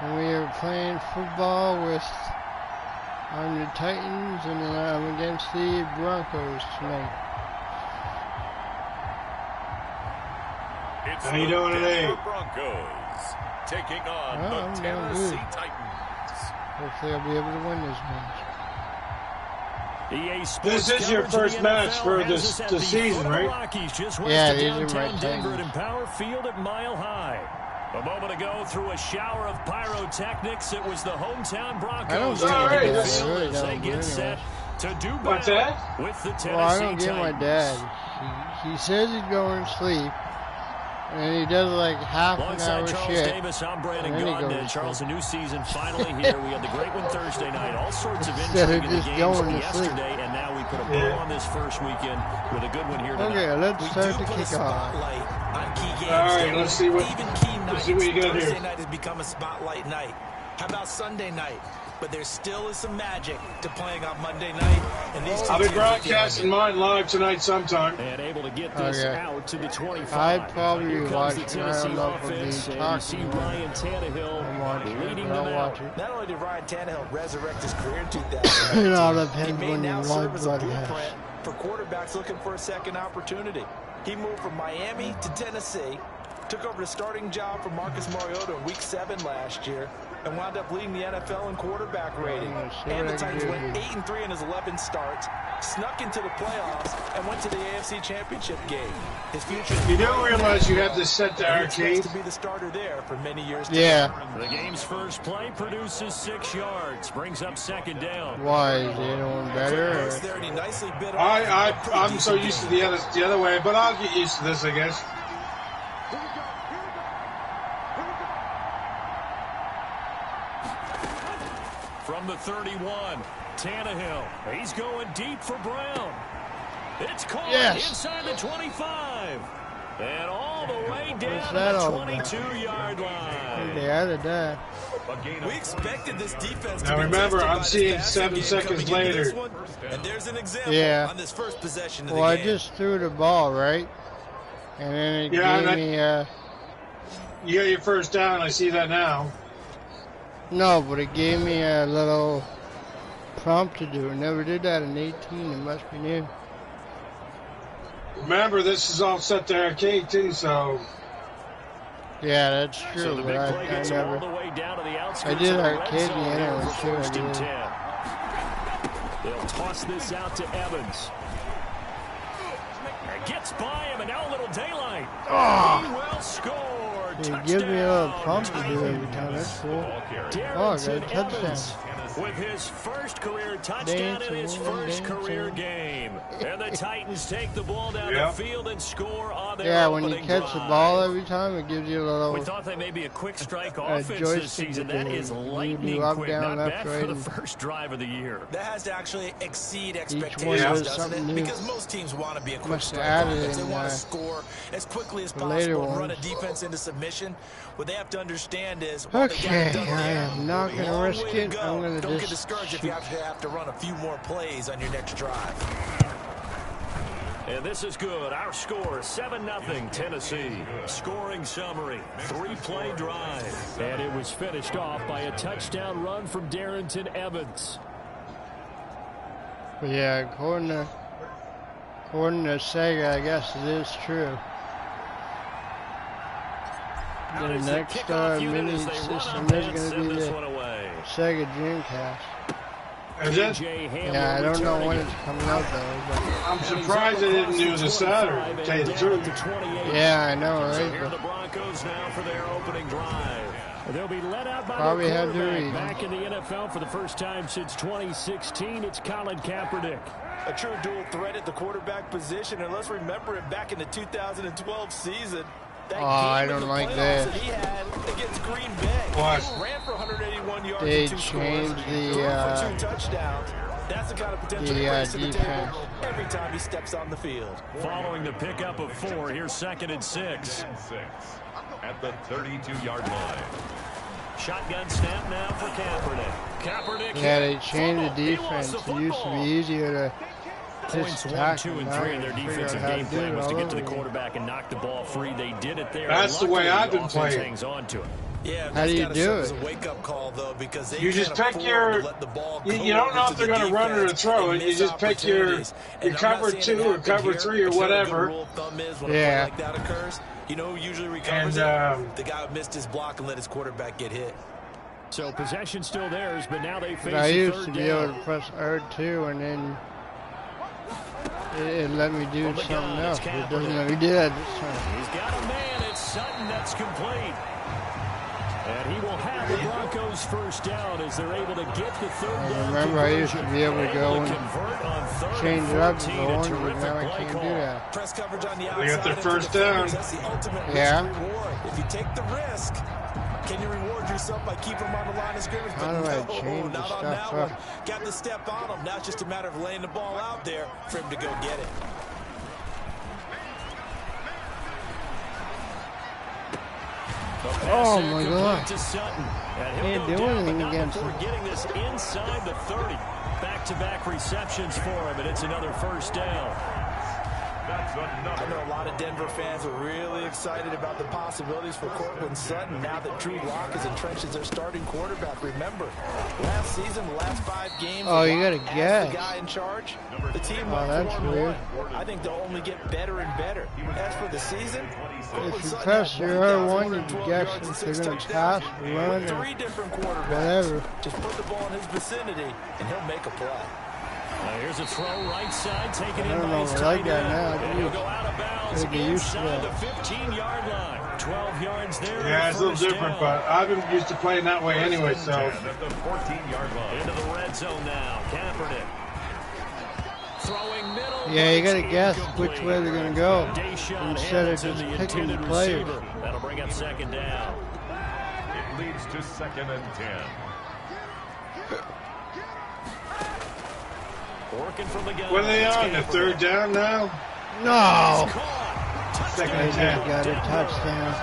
And we are playing football with on the Titans, and then I'm against the Broncos tonight. It's How you doing today? Broncos taking on the Tennessee Titans. Hopefully I'll be able to win this match. This is your first match for the season, right? Yeah, these are my Denver at Power Field at Mile High. A moment ago, through a shower of pyrotechnics, it was the hometown Broncos. They get set to do battle with the Tennessee Titans. Well, I don't get my dad. He says he's going to sleep, and then he does like half an hour shit. Davis, I'm Brandon Gaudin. Charles, a new season finally here. We had the great one Thursday night. All sorts of intrigue in the games yesterday, and now we put a bow on this first weekend with a good one here tonight. Okay, let's start the kickoff. All right, let's see what you got here. Thursday night has become a spotlight night. How about Sunday night? But there still is some magic to playing on Monday night. And these I'll be broadcasting mine live tonight sometime. And able to get this out to the 25. I'd probably watch it. I don't know if it'll be talking. Ryan Tannehill leading them out. Not only did Ryan Tannehill resurrect his career in 2000, it all depends he may when now you serve want as a blood blueprint has. for quarterbacks looking for a second opportunity. He moved from Miami to Tennessee, took over the starting job from Marcus Mariota in Week 7 last year, and wound up leading the NFL in quarterback rating. And the Titans went 8-3 in his 11 starts, snuck into the playoffs, and went to the AFC Championship game. His future. You don't realize you have this set to arcade? To be the starter there for many years. The game's first play produces 6 yards, brings up second down. Why is the other one better? I'm so used to the other way, but I'll get used to this, I guess. From the 31, Tannehill. He's going deep for Brown. It's caught inside the 25. And all the way down the 22-yard line. They added that. We expected this defense now remember, I'm seeing 7 seconds later. And there's an example on this first possession of the game. Well, I just threw the ball, right? And then it gave me... you got your first down. I see that now. No, but it gave me a little prompt to do. I never did that in 18. It must be new. Remember, this is all set to arcade, too, so... Yeah, that's true, but I never... I did arcade in the end, I'm sure I did. They'll toss this out to Evans. And gets by him, and now a little daylight. He will score. They give me a little prompt to do every time. That's cool. Oh, I got a touchdown. With his first career touchdown in his first career game. And the Titans take the ball down the field and score on their when you catch the ball every time, it gives you a little... We thought they may be a quick strike offense this season. That is lightning quick. Not bad for the first drive of the year. That has to actually exceed expectations, doesn't it? Because most teams want to be a quick strike offense. They want to score as quickly as possible and run a defense into submission. What they have to understand is... Okay, I am not going to risk it. I'm going to Don't get discouraged if you have to run a few more plays on your next drive. And this is good. Our score, 7-0 Tennessee. Scoring summary, 3-play drive. And it was finished off by a touchdown run from Darrington Evans. But yeah, according to Sega, I guess it is true. The next mini system is going to be the Sega Dreamcast. Is it? Yeah, I don't know when it's coming out though. But I'm surprised they didn't do the Saturday, to tell you the truth. Yeah, I know, right? Here are the Broncos now for their opening drive. They'll be led out by probably their had to read. Back in the NFL for the first time since 2016, it's Colin Kaepernick. A true dual threat at the quarterback position, and let's remember it back in the 2012 season. I don't like that. He had against Green Bay. Ran for 181 yards they and 2 changed scores. the 2 touchdowns. That's the kind of potential he brings to the table every time he steps on the field. Following the pickup of 4, here's 2nd and 6. At the 32-yard line. Shotgun snap now for Kaepernick. Yeah, they changed the defense. It used to be easier to Points 1, 2, and 3 in their defensive game plan was to get to the quarterback and knock the ball free. They did it there. That's the way I've been playing. Hangs on to it. Yeah, how do you do it? A wake-up call though, because they you just pick your. You don't know if they're going to run it or throw it. You just pick your cover 2 or cover 3 or whatever. Yeah. Like that occurs, you know, who usually recovers it? The guy who missed his block and let his quarterback get hit. So possession still theirs, but now they face I used third to be down. able to press R2 and then it let me do something else. It doesn't let me do that this time. He's got a man. It's Sutton. That's complete. And he will have the Broncos first down as they're able to get the third down. Remember, I used to be able to go and change it up and go on, but now I can't do that. Press coverage on the outside. They got their first down. That's the ultimate Yeah. reward. If you take the risk, can you reward yourself by keeping them on the line of scrimmage? How do I change the not on stuff that up? one. Got to step on him. Now it's just a matter of laying the ball out there for him to go get it. Oh my God! Can't do anything against him. Getting this inside the 30. Back-to-back receptions for him, and it's another first down. I know a lot of Denver fans are really excited about the possibilities for Cortland Sutton now that Drew Lock is entrenched as their starting quarterback. Remember, last season, the last 5 games, Oh, you gotta guess. the guy in charge, the team Oh, went that's 4-1. weird. I think they'll only get better and better. As for the season, If you press your R1, you can guess if they're going to pass, run, or 3 different quarterbacks. whatever. Just put the ball in his vicinity, and he'll make a play. Here's a throw right side, taken I in don't by know his if I like tight that end. now. And he'll go out of bounds Gotta get used to inside that. the 15-yard line. 12 yards there. Yeah, it's a little different, but I've been used to playing that way anyway, so. At the 14-yard line. Into the red zone now. Kaepernick. Throwing middle. Yeah, you got to guess which way they're going to go Deshaun instead of Hamilton, just the picking the intended players. receiver. That'll bring up second down. It leads to 2nd and 10. Working from the gun. What are they on? The third down now? No! Second They and 10. got a touchdown.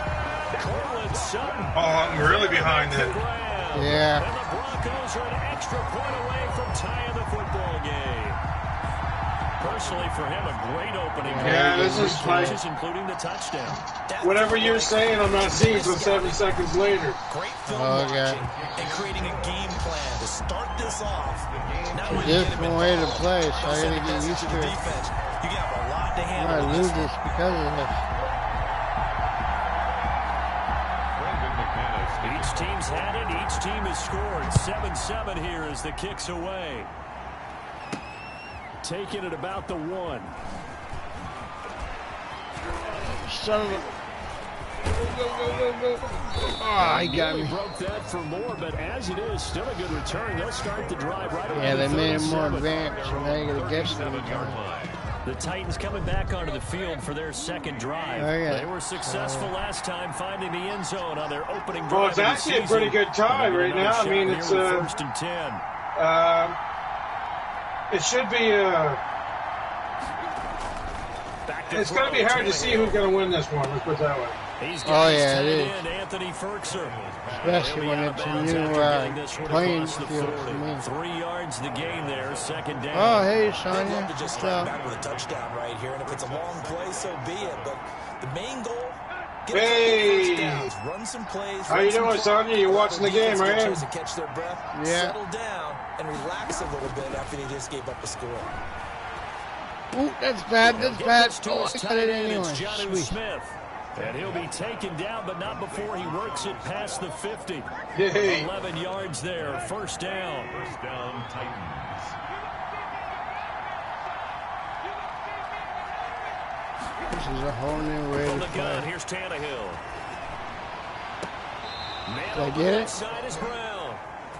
Cortland Sutton. Oh, I'm really behind it. Yeah. And the Broncos are an extra point away from tying the football game. Personally, for him, a great opening. Yeah, this is like including the touchdown. whatever you're saying, I'm not seeing until 7 seconds later. Great film Okay. watching and creating a game plan to start this off. Now when you get him Different way to involved, play, so I don't got to send a get message used to to the it. defense. You got a lot to I handle. might with lose this. this because of this. Each team's had it. Each team has scored. 7-7 here as the kick's away. Taking it about the 1. Son of a... Go. Oh, he got me. Broke that for more, but as it is, still a good return. They'll start the drive right away. Yeah, they made it more advanced, so now you got to guess them. The Titans coming back onto the field for their second drive. Okay. They were successful last time finding the end zone on their opening drive. Well, it's of the actually a season. pretty good tie And right now. I another mean, shot it's here with first and 10. it should be it's going to be hard to see who's going to win this one. Let's put it that way. Oh, yeah, it is. Anthony Ferkser. Especially when it's a new playing field for me. 3 yards the gain there, second down. Oh, hey, They'd Sonya. love to just strike back with a touchdown right here, and if it's a long play, so be it. But the main goal, get a Hey. couple first downs, run some plays. How run you some doing, plays. Sonya? You watching the game, Defense get a right? chance to catch their breath, Yeah. settle down, and relax a little bit after they just gave up a score. Ooh, that's bad. That's bad. To Oh, his I got it tight end, anyway. it's Jonnu Sweet. Smith. And he'll be taken down, but not before he works it past the 50. Hey. 11 yards there, first down. First down, Titans. This is a whole new way From to the gun, play. here's Tannehill. Did I get it? Side is Brown.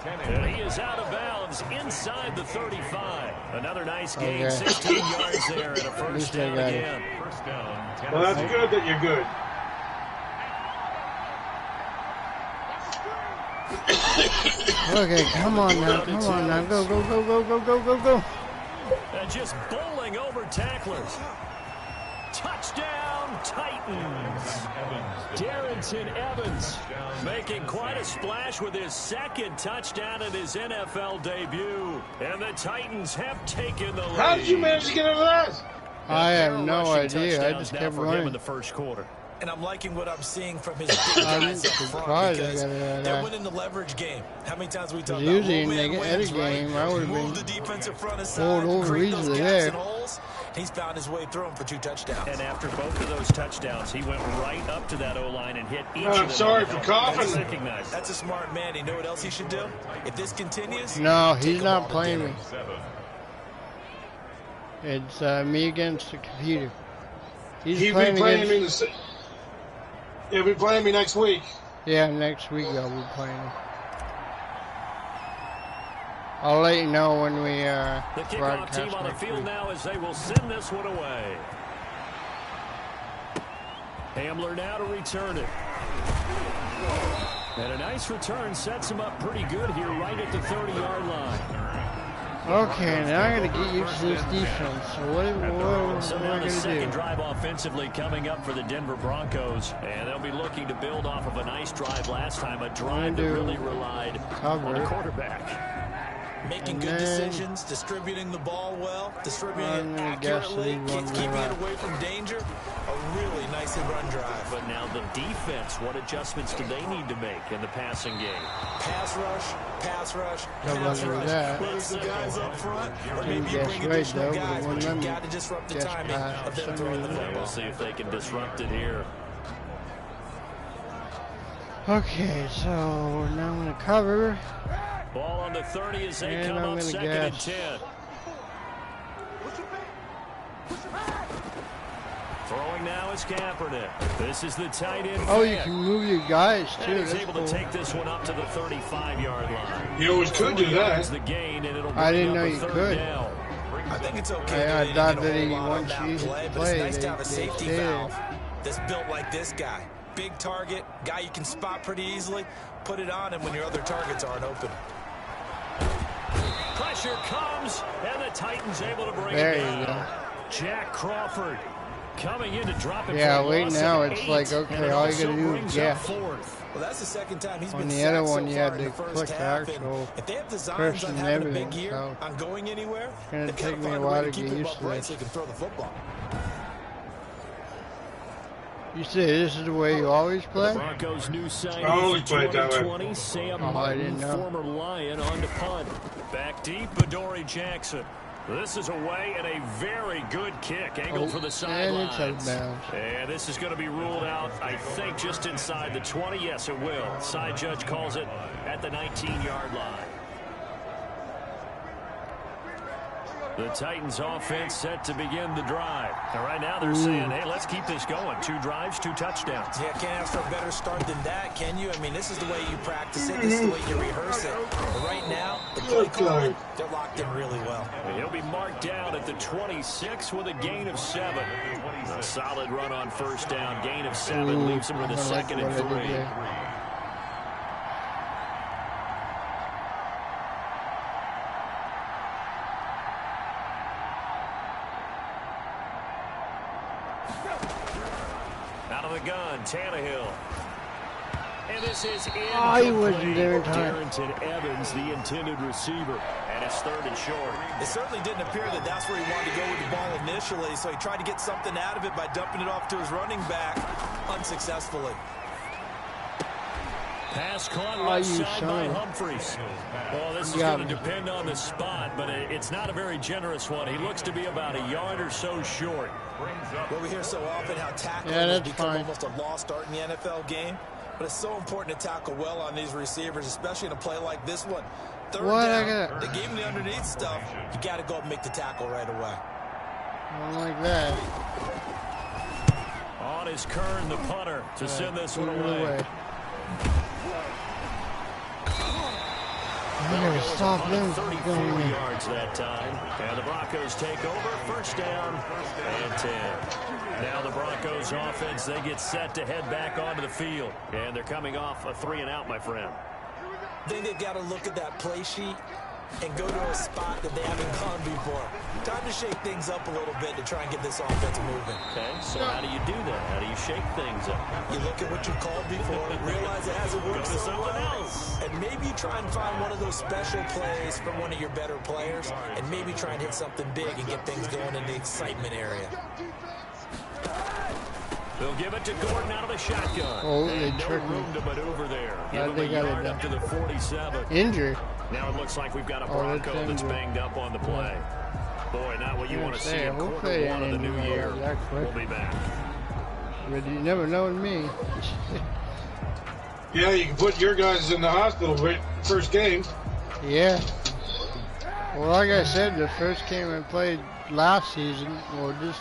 And he is out of bounds inside the 35. Another nice gain, Okay. 16 yards there, and a first least I down got it. again. First down, Tennessee. Well, that's good that you're good. Okay, come on now. Come on now. Go. And just bowling over tacklers. Touchdown, Titans. Darrington Evans making quite a splash with his second touchdown in his NFL debut. And the Titans have taken the lead. How did you manage to get over that? I have no Rushing idea. I touchdowns just now kept for him in running. the first quarter. And I'm liking what I'm seeing from his big guys up front because they're winning the leverage game. How many times we talk about usually low in man the wins, game, right? I would have Move been the defensive front aside, create those gaps and holes. He's found his way through them for 2 touchdowns. And after both of those touchdowns, he went right up to that O-line and hit each of them. I'm sorry for coughing. That's a smart man. You know what else he should do? If this continues, no, he's not playing me. It's me against the computer. He'll be playing me. He'll be playing me next week. Yeah, next week I'll be playing him. I'll let you know when we the kickoff team on the field now as they will send this one away. Hamler now to return it. And a nice return sets him up pretty good here right at the 30-yard line. Okay, now I got to get used to this defense. So what am I going to do? Second drive offensively coming up for the Denver Broncos, and they'll be looking to build off of a nice drive last time, a drive that really relied on the quarterback. Making good decisions, distributing the ball well, distributing it accurately, keeping it away from danger. A really nice run drive. But now the defense, what adjustments do they need to make in the passing game? Pass rush, pass rush, pass rush. Whether it's the guys up front or maybe you bring additional guys, but you've got to disrupt the timing of them throwing the football. We'll see if they can disrupt it here. Okay, so now I'm going to cover. Ball on the 30 as they come up second and 10. Throwing now is Kaepernick. This is the tight end. Oh, you can move your guys too. And he's able to take this one up to the 35-yard line. You always could do that. The gain, and it'll I didn't know you could. Down. I think it's okay. I thought that he wants you to play, but it's nice to have a safety valve that's built like this guy. Big target, guy you can spot pretty easily. Put it on him when your other targets aren't open. Pressure comes, and the Titans able to bring there it down. You go. Jack Crawford coming in to drop it. Yeah, wait now it's like, okay, all you gotta do is guess. Well, that's the second time he's been on the other one, so you had to click the actual if they have designs on having a big year, so on going anywhere, it's gonna take me a while to get used to this. So he can throw the football. You say this is the way you always play? The Broncos' new signing for that way. Sam Martin, former Lion, on to punt. Back deep, Adoree Jackson. This is away and a very good kick. Angled for the sidelines. And this is going to be ruled out, I think, just inside the 20. Yes, it will. Side judge calls it at the 19-yard line. The Titans offense set to begin the drive. And right now they're saying, hey, let's keep this going. 2 drives, 2 touchdowns. Yeah, can't ask for a better start than that, can you? I mean, this is the way you practice it. This is the way you rehearse it. But right now, the play calling, they're locked in really well. And he'll be marked down at the 26 with a gain of 7. A solid run on first down. Gain of 7 leaves him with a 2nd and 3. Out of the gun, Tannehill. And this is incomplete. Darrington Evans, the intended receiver. And it's 3rd and short. It certainly didn't appear that that's where he wanted to go with the ball initially, so he tried to get something out of it by dumping it off to his running back unsuccessfully. Pass caught left side by Humphries. Well, this is going to depend on the spot, but it's not a very generous one. He looks to be about a yard or so short. Well, we hear so often how tackling has become almost a lost art in the NFL game, but it's so important to tackle well on these receivers, especially in a play like this one. 3rd down, they gave him the underneath stuff. You got to go up and make the tackle right away. I don't like that. On is Kern, the punter, to send this one away. I'm going to stop them. 34 yards that time. And the Broncos take over. 1st down and 10. Now the Broncos offense, they get set to head back onto the field. And they're coming off a 3-and-out, my friend. I think they've got to look at that play sheet and go to a spot that they haven't gone before. Time to shake things up a little bit to try and get this offense moving. Okay, so how do you do that? How do you shake things up? You look at what you called before, realize it hasn't worked so well, and maybe you try and find one of those special plays from one of your better players, and maybe try and hit something big and get things going in the excitement area. They'll give it to Gordon out of the shotgun. Oh, they no tricked me. room to maneuver there. How Give they him a got yard it up to the 47. Injured. Now it looks like we've got a Oh, Bronco that's that's injured. banged up on the play. Boy, not what you want to see in quarter hopefully one of the new year. that quick. We'll be back. But you never know with me. Yeah, you can put your guys in the hospital first game. Yeah. Well, like I said, the first game I played last season, or just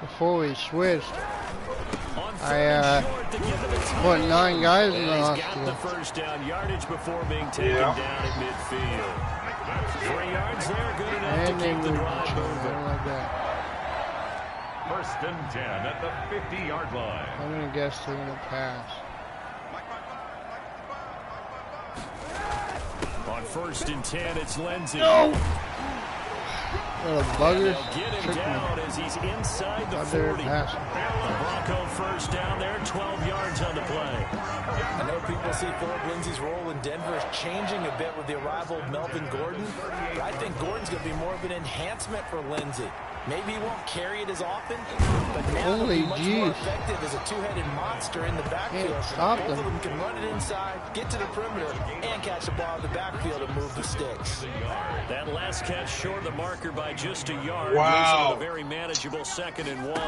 before we switched, I put 9 guys in the hospital. Got the first down yardage before being taken down at midfield. 3 yards there, good enough And to keep the drive moving. like that. 1st and 10 at the 50-yard line. I'm gonna guess they're gonna pass. On 1st and 10, it's Lindsay. No! What a bugger. They'll get him down as he's inside the 40. The Bronco first down there, 12 yards on the play. I know people see Philip Lindsay's role in Denver is changing a bit with the arrival of Melvin Gordon, but I think Gordon's going to be more of an enhancement for Lindsay. Maybe he won't carry it as often, but now he'll be much more effective as a two-headed monster in the backfield. Both of them can run it inside, get to the perimeter, and catch the ball in the backfield and move the sticks. That last catch short of the marker by just a yard. Wow. A very manageable 2nd and 1.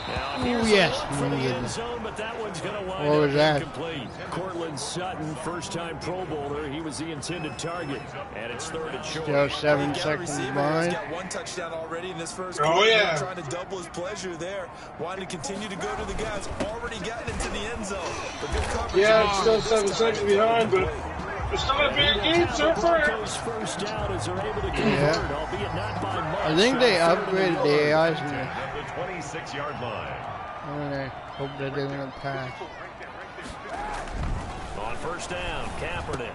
Now, yes. For the end zone, but that one's going to wind What was that? incomplete. Cortland Sutton, first-time Pro Bowler. He was the intended target, and it's 3rd and short. Still 7 seconds behind. He's got 1 touchdown already in this first quarter. Oh, yeah. Trying to double his pleasure there. Wanting to continue to go to the guys already gotten into the end zone. But good coverage. Yeah, it's still 7 seconds behind, but it's still a big game so far. First down as they're able to convert, albeit not by much. I think they upgraded the AIs in there. At the 26-yard line. I hope that they're gonna pass. On 1st down, Kaepernick.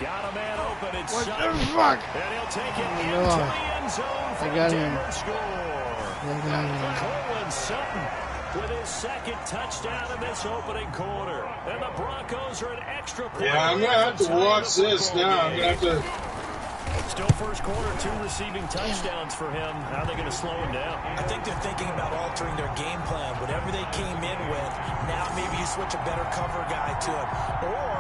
Got a man open. It's What Sutton. the fuck? And he'll take it into the end zone for I got him. Denver score. Cortland Sutton with his 2nd touchdown in this opening quarter. And the Broncos are an extra point. Yeah, I'm going to have to watch this now. I'm going to have to... Still first quarter, 2 receiving touchdowns for him. How are they going to slow him down? I think they're thinking about altering their game plan. Whatever they came in with, now maybe you switch a better cover guy to him. Or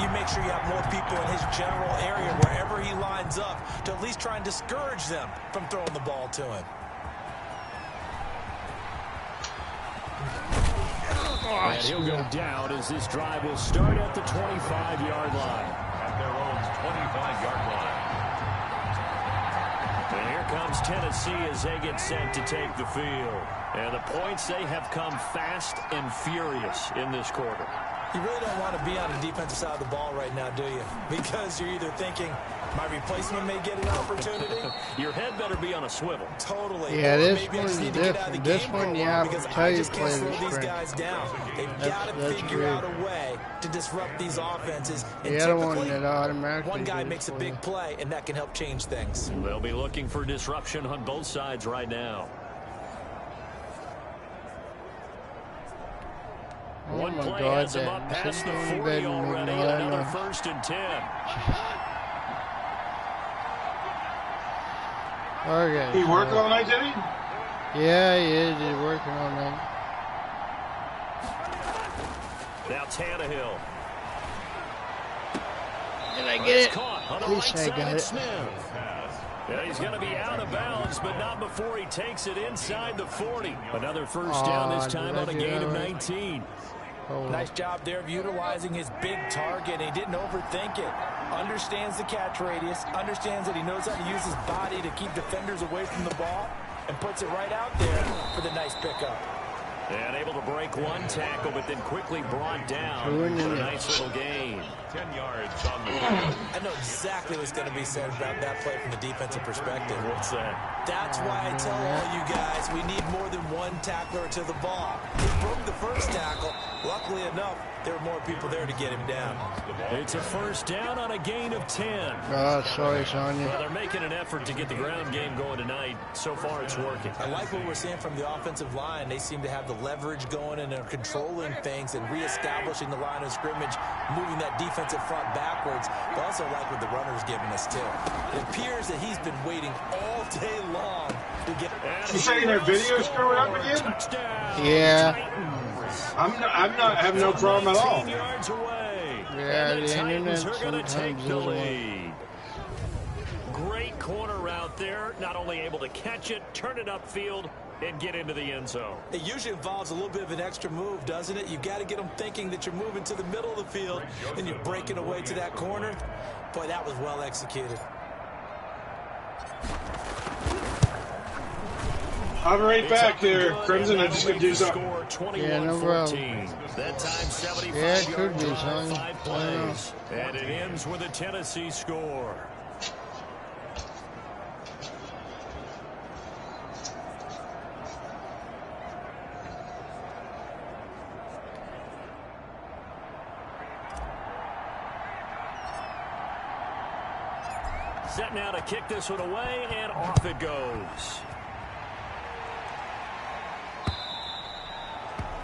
you make sure you have more people in his general area wherever he lines up to at least try and discourage them from throwing the ball to him. And he'll go down as this drive will start at the 25-yard line. At their own 25-yard line. And here comes Tennessee as they get set to take the field. And the points, they have come fast and furious in this quarter. You really don't want to be on the defensive side of the ball right now, do you? Because you're either thinking, my replacement may get an opportunity. Your head better be on a swivel. Totally. Yeah, or this maybe I one's just need to get out of the different. This game one for a you while have to because tell I your just can't players slow these straight. guys down. They've got to figure weird. out a way to disrupt these offenses. And The other one typically, that automatically one guy does makes a for big you. play, and that can help change things. They'll be looking for disruption on both sides right now. Oh One my play God, has him up that past the something 40 better already. than Another that. 1st and 10. Okay. He worked all night, did he? Yeah, he is. He's working on that. Now Tannehill. Did I get it? Caught on the At right least I side, got it's it. Smith. Yeah, he's going to be out of bounds, but not before he takes it inside the 40. Another first down this time did I on a do gain that of right? 19. Hold Nice on. job there of utilizing his big target. He didn't overthink it. Understands the catch radius. Understands that he knows how to use his body to keep defenders away from the ball. And puts it right out there for the nice pickup. And able to break one tackle, but then quickly brought down Two for in a the nice little gain. 10 yards on the field. I know exactly what's going to be said about that play from the defensive perspective. What's that? That's why I tell all you guys we need more than one tackler to the ball. He broke the first tackle. Luckily enough, there were more people there to get him down. It's a first down on a gain of 10. Oh, sorry, Sonya. Well, they're making an effort to get the ground game going tonight. So far, it's working. I like what we're seeing from the offensive line. They seem to have the leverage going and are controlling things and reestablishing the line of scrimmage, moving that defensive front backwards. But also like what the runner's giving us, too. It appears that he's been waiting all day long You saying that video screwing up again? Yeah. I have no problem at all. Yeah, the internet sometimes doesn't. Great corner route there. Not only able to catch it, turn it upfield, and get into the end zone. It usually involves a little bit of an extra move, doesn't it? You've got to get them thinking that you're moving to the middle of the field and you're breaking away to that corner. Boy, that was well executed. I'll be right back here, Crimson. I'm just going to do something. Yeah, no problem. That time 75 yeah, it could be, son. 5 plays. And it ends with a Tennessee score. Set now to kick this one away, and off it goes.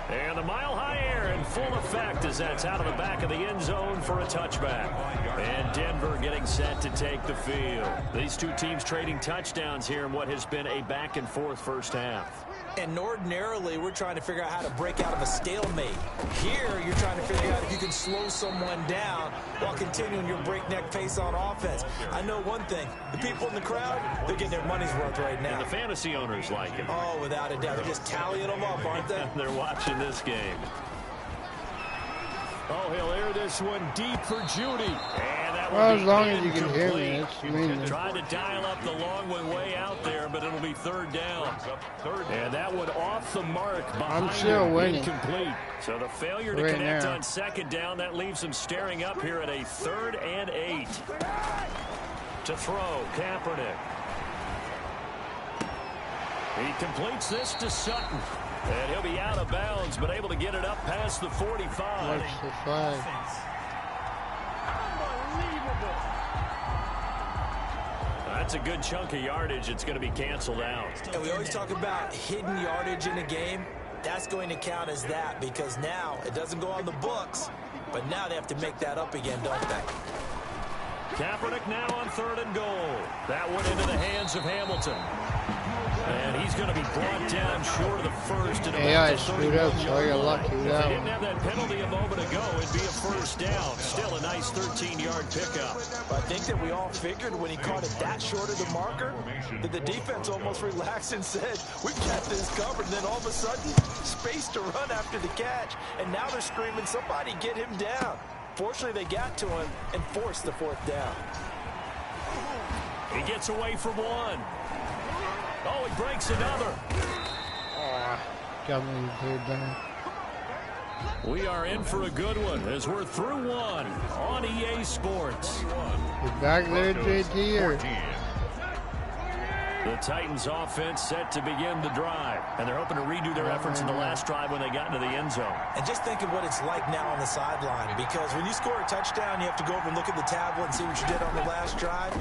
And the mile-high air in full effect as that's out of the back of the end zone for a touchback. And Denver getting set to take the field. These two teams trading touchdowns here in what has been a back-and-forth first half. And ordinarily, we're trying to figure out how to break out of a stalemate. Here, you're trying to figure out if you can slow someone down while continuing your breakneck pace on offense. I know one thing. The people in the crowd, they're getting their money's worth right now. And the fantasy owners like it. Oh, without a doubt. They're just tallying them up, aren't they? They're watching this game. Oh, he'll air this one deep for Judy. And that well, as long as you can hear me, that's mean. Trying to dial up the long one way out there, but it'll be third down. And that one off the mark. I'm still winning. Incomplete. So the failure to connect on second down, that leaves them staring up here at a 3rd and 8. To throw, Kaepernick. He completes this to Sutton. And he'll be out of bounds, but able to get it up past the 45. Watch the 5. Unbelievable. That's a good chunk of yardage. It's going to be canceled out. And we always talk about hidden yardage in a game. That's going to count as that because now it doesn't go on the books, but now they have to make that up again, don't they? Kaepernick now on 3rd and goal. That one into the hands of Hamilton. And he's going to be brought down short of the first. Yeah, I screwed up, so I got lucky with that one. If he didn't have that penalty a moment ago, it'd be a first down. Still a nice 13-yard pickup. I think that we all figured when he caught it that short of the marker that the defense almost relaxed and said, we've got this covered. And then all of a sudden, space to run after the catch. And now they're screaming, somebody get him down. Fortunately, they got to him and forced the 4th down. He gets away from one. Oh, he breaks another. Got me 3rd down. We are in for a good one as we're through one on EA Sports. You're back there, JT, or? The Titans offense set to begin the drive, and they're hoping to redo their efforts in the last drive when they got into the end zone. And just think of what it's like now on the sideline, because when you score a touchdown, you have to go over and look at the tablet and see what you did on the last drive.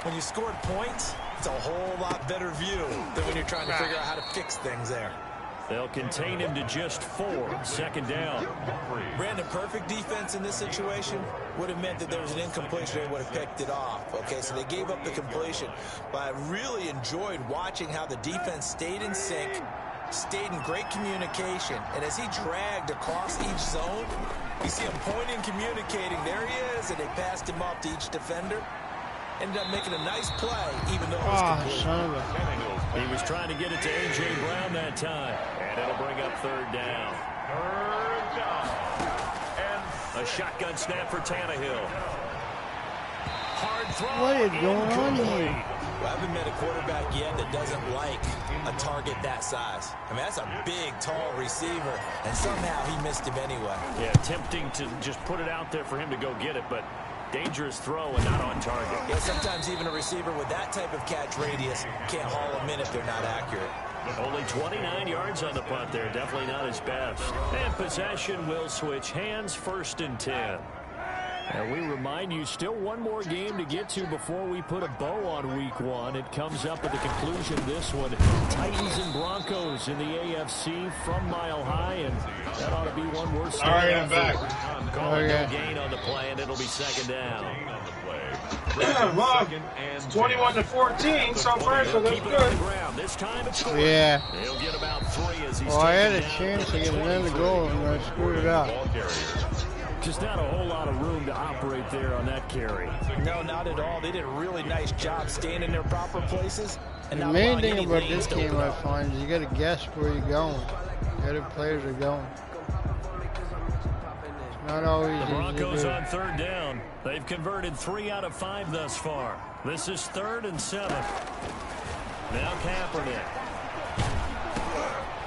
When you scored points, it's a whole lot better view than when you're trying to figure out how to fix things there. They'll contain him to just 4. 2nd down. Brandon, perfect defense in this situation would have meant that there was an incompletion. They would have picked it off. Okay, so they gave up the completion. But I really enjoyed watching how the defense stayed in sync, stayed in great communication. And as he dragged across each zone, you see him pointing, communicating. There he is, and they passed him off to each defender. Ended up making a nice play, even though it was complete. He was trying to get it to A.J. Brown that time. And it'll bring up 3rd down. 3rd down. And a shotgun snap for Tannehill. Hard throw. What is going on here? Well, I haven't met a quarterback yet that doesn't like a target that size. I mean, that's a big, tall receiver, and somehow he missed him anyway. Yeah, tempting to just put it out there for him to go get it, but dangerous throw and not on target. Yeah, sometimes even a receiver with that type of catch radius can't haul them in if they're not accurate. Only 29 yards on the punt there. Definitely not his best. And possession will switch hands. 1st and 10. And we remind you, still one more game to get to before we put a bow on week 1. It comes up at the conclusion of this one. Titans and Broncos in the AFC from Mile High, and that ought to be one worse. All right, I'm back. call it no gain on the play, and it'll be second down. Well, it's 21-14 so far, so that's good. This time it's yeah. He'll get about 3 as he's I had a chance to get another goal, and I screwed it up. Just not a whole lot of room to operate there on that carry. No, not at all. They did a really nice job staying in their proper places. And the main thing about this game, I find, is you got to guess where you're going. The other players are going. It's not always the Broncos easy on third down. They've converted 3 out of 5 thus far. This is 3rd and 7. Now Kaepernick.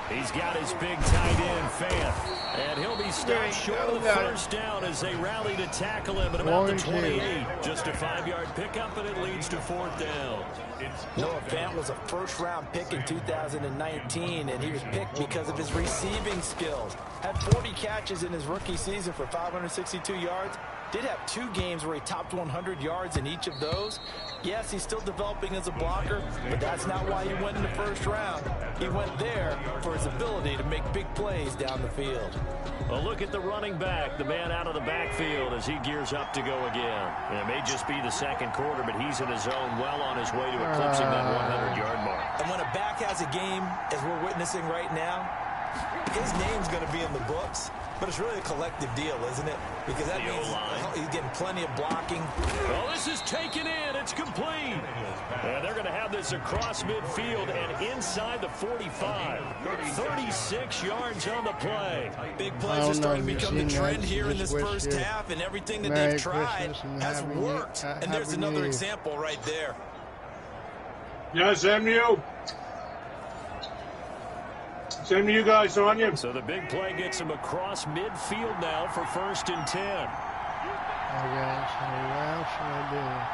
He's got his big tight end, Fant. And he'll be stopped short of the first down as they rally to tackle him at about the 28. Just a 5-yard pickup, and it leads to 4th down. Noah Fant was a first-round pick in 2019, and he was picked because of his receiving skills. Had 40 catches in his rookie season for 562 yards. Did have 2 games where he topped 100 yards in each of those. Yes, he's still developing as a blocker, but that's not why he went in the first round. He went there for his ability to make big plays down the field. Well, look at the running back, the man out of the backfield as he gears up to go again. And it may just be the second quarter, but he's in his zone, well on his way to eclipsing that 100-yard mark. And when a back has a game, as we're witnessing right now, his name's going to be in the books. But it's really a collective deal, isn't it? Because that means he's getting plenty of blocking. Well, this is taken in. It's complete. And they're going to have this across midfield and inside the 45. 36 yards on the play. Big plays are starting to become the trend here in this first half, and everything that they've tried has worked. And there's another example right there. Yes, MU. Same to you guys, Sonia. So the big play gets him across midfield now for 1st and 10. Okay, so what should I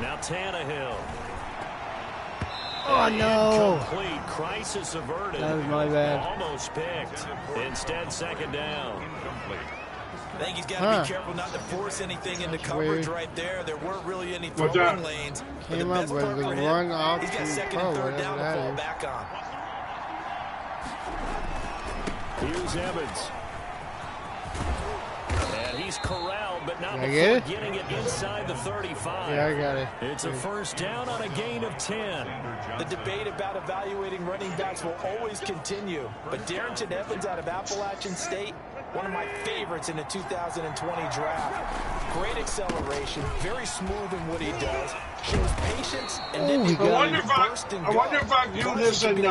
Now Tannehill. do? Oh, no. Incomplete. Crisis averted. That was my bad. Almost picked. Instead, 2nd down. I think he's got to be careful not to force anything into coverage right there. There weren't really any throwing lanes. Came up with the wrong option. He's got 2nd and 3rd down to fall back on. Here's Evans. And he's corralled, but not before getting it inside the 35. Yeah, I got it. It's a 1st down on a gain of 10. The debate about evaluating running backs will always continue. But Darrington Evans out of Appalachian State, one of my favorites in the 2020 draft. Great acceleration, very smooth in what he does. Shows patience and then I wonder if I do this in to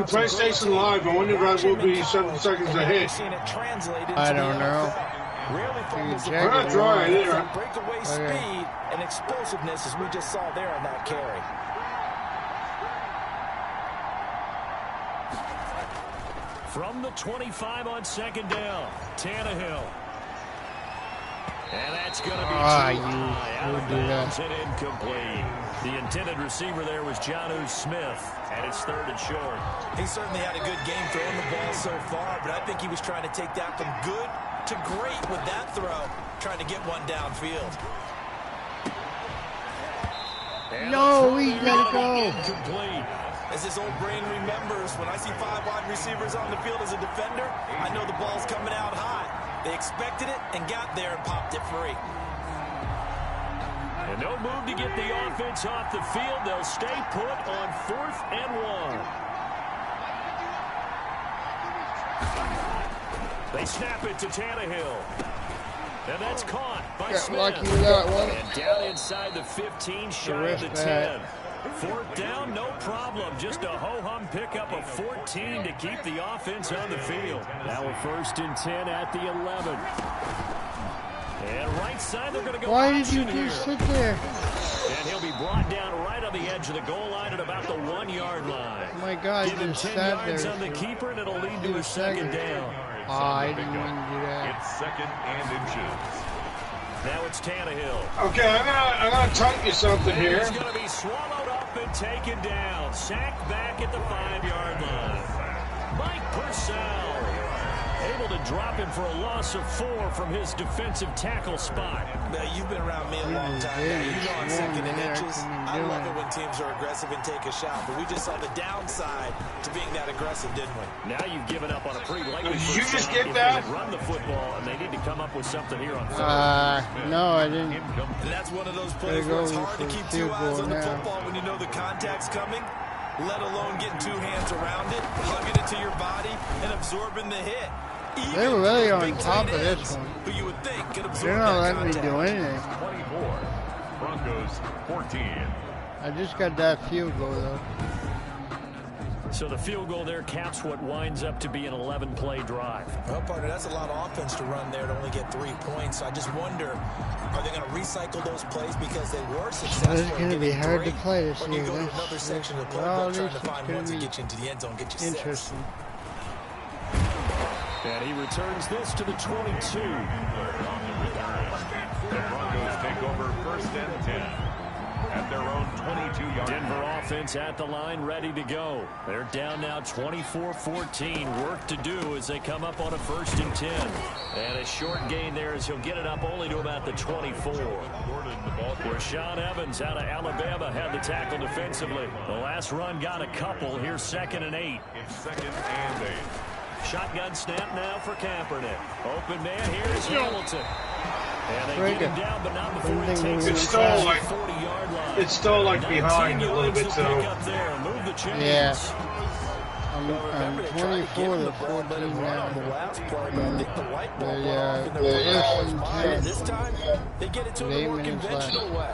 PlayStation Live. I wonder if I will be 7 seconds ahead. I don't know. I'm gonna try it here. Breakaway speed and explosiveness as we just saw there on that carry. From the 25 on 2nd down, Tannehill. And that's going to be too high. Out of bounds and incomplete. The intended receiver there was Jonnu Smith, and it's 3rd and short. He certainly had a good game throwing the ball so far, but I think he was trying to take that from good to great with that throw, trying to get one downfield. No, we let it go. Incomplete. As this old brain remembers, when I see 5 wide receivers on the field as a defender, I know the ball's coming out hot. They expected it and got there and popped it free. And no move to get the offense off the field. They'll stay put on 4th and 1. They snap it to Tannehill. And that's caught by Smith. Lucky with that one. And down inside the 15, shy of the 10. 4th down, no problem. Just a ho-hum pickup of 14 to keep the offense on the field. Now a 1st and 10 at the 11. And right side, they're going to go. Why did you just sit there? And he'll be brought down right on the edge of the goal line at about the 1-yard line. Oh my God, give him 10 yards on the keeper, and it'll lead to a 2nd down. Oh, I didn't mean to do that. It's 2nd and inches. Now it's Tannehill. Okay, I'm gonna type you something here. He's going to be swallowed up and taken down. Sacked back at the 5-yard line. Mike Purcell. able to drop him for a loss of 4 from his defensive tackle spot. Now, you've been around me a long time. Now, you know on 2nd and inches, I love it when teams are aggressive and take a shot, but we just saw the downside to being that aggressive, didn't we? Now you've given up on a pretty likely Did you just get if that? they run the football, and they need to come up with something here on 3rd. No, I didn't. And that's one of those plays where it's hard to keep 2 eyes on the football when you know the contact's coming, let alone getting 2 hands around it, hugging it to your body, and absorbing the hit. They were really on top of this one. Who you would think could absorb They're not that letting me do anything. 24. Broncos 14. I just got that field goal, though. So the field goal there caps what winds up to be an 11-play drive. Well, partner, that's a lot of offense to run there to only get 3 points. I just wonder, are they going to recycle those plays because they were successful? It's going to be hard to play this year. Or do you year. go to another section of the playbook trying to find ones that get you into the end zone, get you 6? Interesting. And he returns this to the 22. The Broncos take over 1st and 10 at their own 22-yard line. Denver offense at the line, ready to go. They're down now 24-14. Work to do as they come up on a 1st and 10. And a short gain there as he'll get it up only to about the 24. Rashaan Evans out of Alabama had the tackle defensively. The last run got a couple. Here's 2nd and 8. It's 2nd and 8. Shotgun snap now for Kaepernick. Open man, here's Hamilton. And they get him down, but not before he takes it It's across still like, the 40-yard line. it's still like behind a little bit, so. Yeah. I'm 24 to 14 now. This time, they get it to a more conventional way.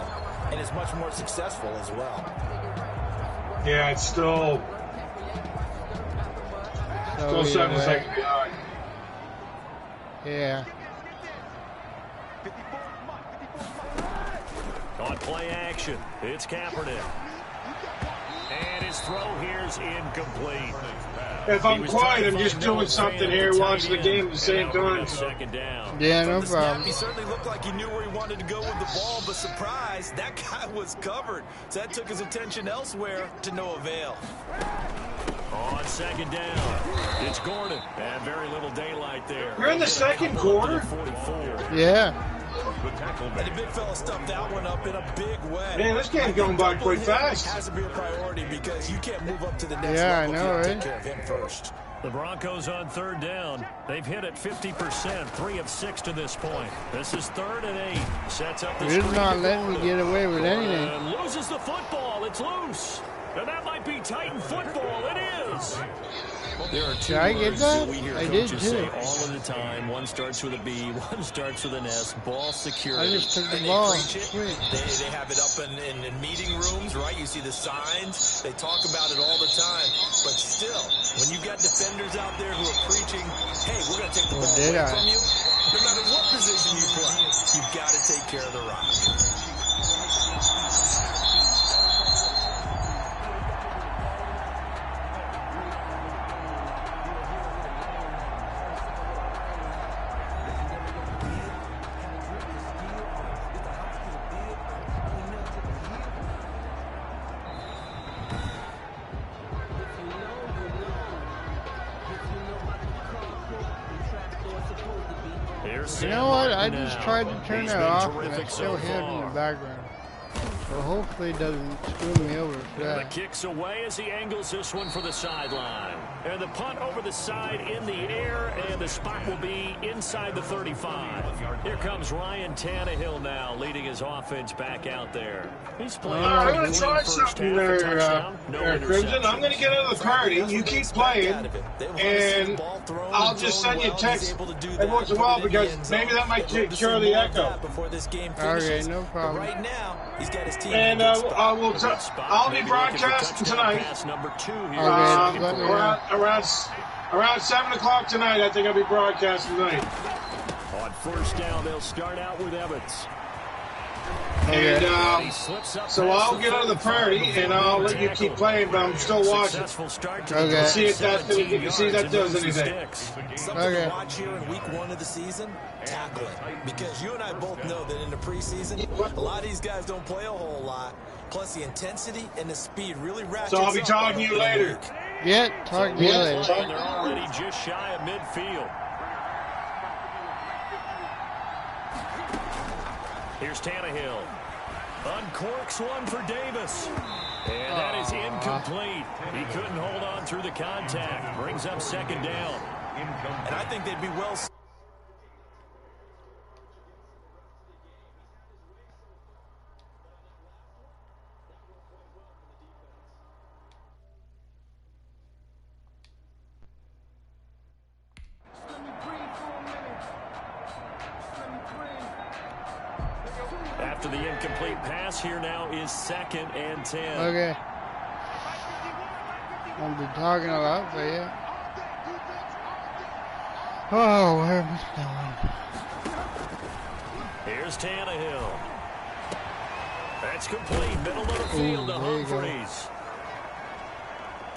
And it's much more successful as well. Yeah, it's still 7 seconds behind. Yeah. On play action, it's Kaepernick. And his throw here's incomplete. If I'm quiet, I'm just doing something here, watching the game at the same time. So. 2nd down. Yeah, no problem. He certainly looked like he knew where he wanted to go with the ball, but surprise, that guy was covered. So that took his attention elsewhere to no avail. On 2nd down, it's Gordon. And very little daylight there. You're in the 2nd quarter? 44. Yeah. And the big fella stuffed that one up in a big way. Man, this game's going by quite fast. Has to be a priority because you can't move up to the next level. I know, right? Take care of him first. The Broncos on 3rd down. They've hit it 50%, 3 of 6 to this point. This is 3rd and 8. Sets up the He's not letting me get away with anything. And loses the football. It's loose. And that might be Titan football. It is. There are 2 words that we hear coaches say all of the time. One starts with a B, one starts with an S. Ball security. I just took the ball. They have it up in meeting rooms, right? You see the signs. They talk about it all the time. But still, when you've got defenders out there who are preaching, hey, we're going to take the ball away from you, no matter what position you play, you've got to take care of the rock. You know what? I just tried to turn that off and I still hear it in the background. So hopefully it doesn't screw me over for that. The kick's away as he angles this one for the sideline. And the punt over the side in the air, and the spot will be inside the 35. Here comes Ryan Tannehill now, leading his offense back out there. He's playing. I'm going to try something there, Crimson. I'm going to get out of the party. You keep playing, and I'll just send you a text every once in a while because maybe that might take care of the echo. Okay, no problem. Right now, he's got his team. And I'll be broadcasting tonight. Around 7 o'clock tonight, I think I'll be broadcasting tonight. On 1st down, they'll start out with Evans. And so I'll get out of the party and I'll let you keep playing, but I'm still watching. Okay. See if that does anything. Something to watch here in week 1 of the season, tackling. Because you and I both know that in the preseason, a lot of these guys don't play a whole lot. Plus the intensity and the speed really ratchets up. So I'll be talking to you later. yet. Talk to you later. They're already just shy of midfield. Here's Tannehill. Uncorks one for Davis. And that is incomplete. He couldn't hold on through the contact. Brings up second down. And I think they'd be well. After the incomplete pass, here now is 2nd and 10. Okay. I've been talking a lot, but yeah. Oh, where am I going? Here's Tannehill. That's complete. Middle of the field to Humphries.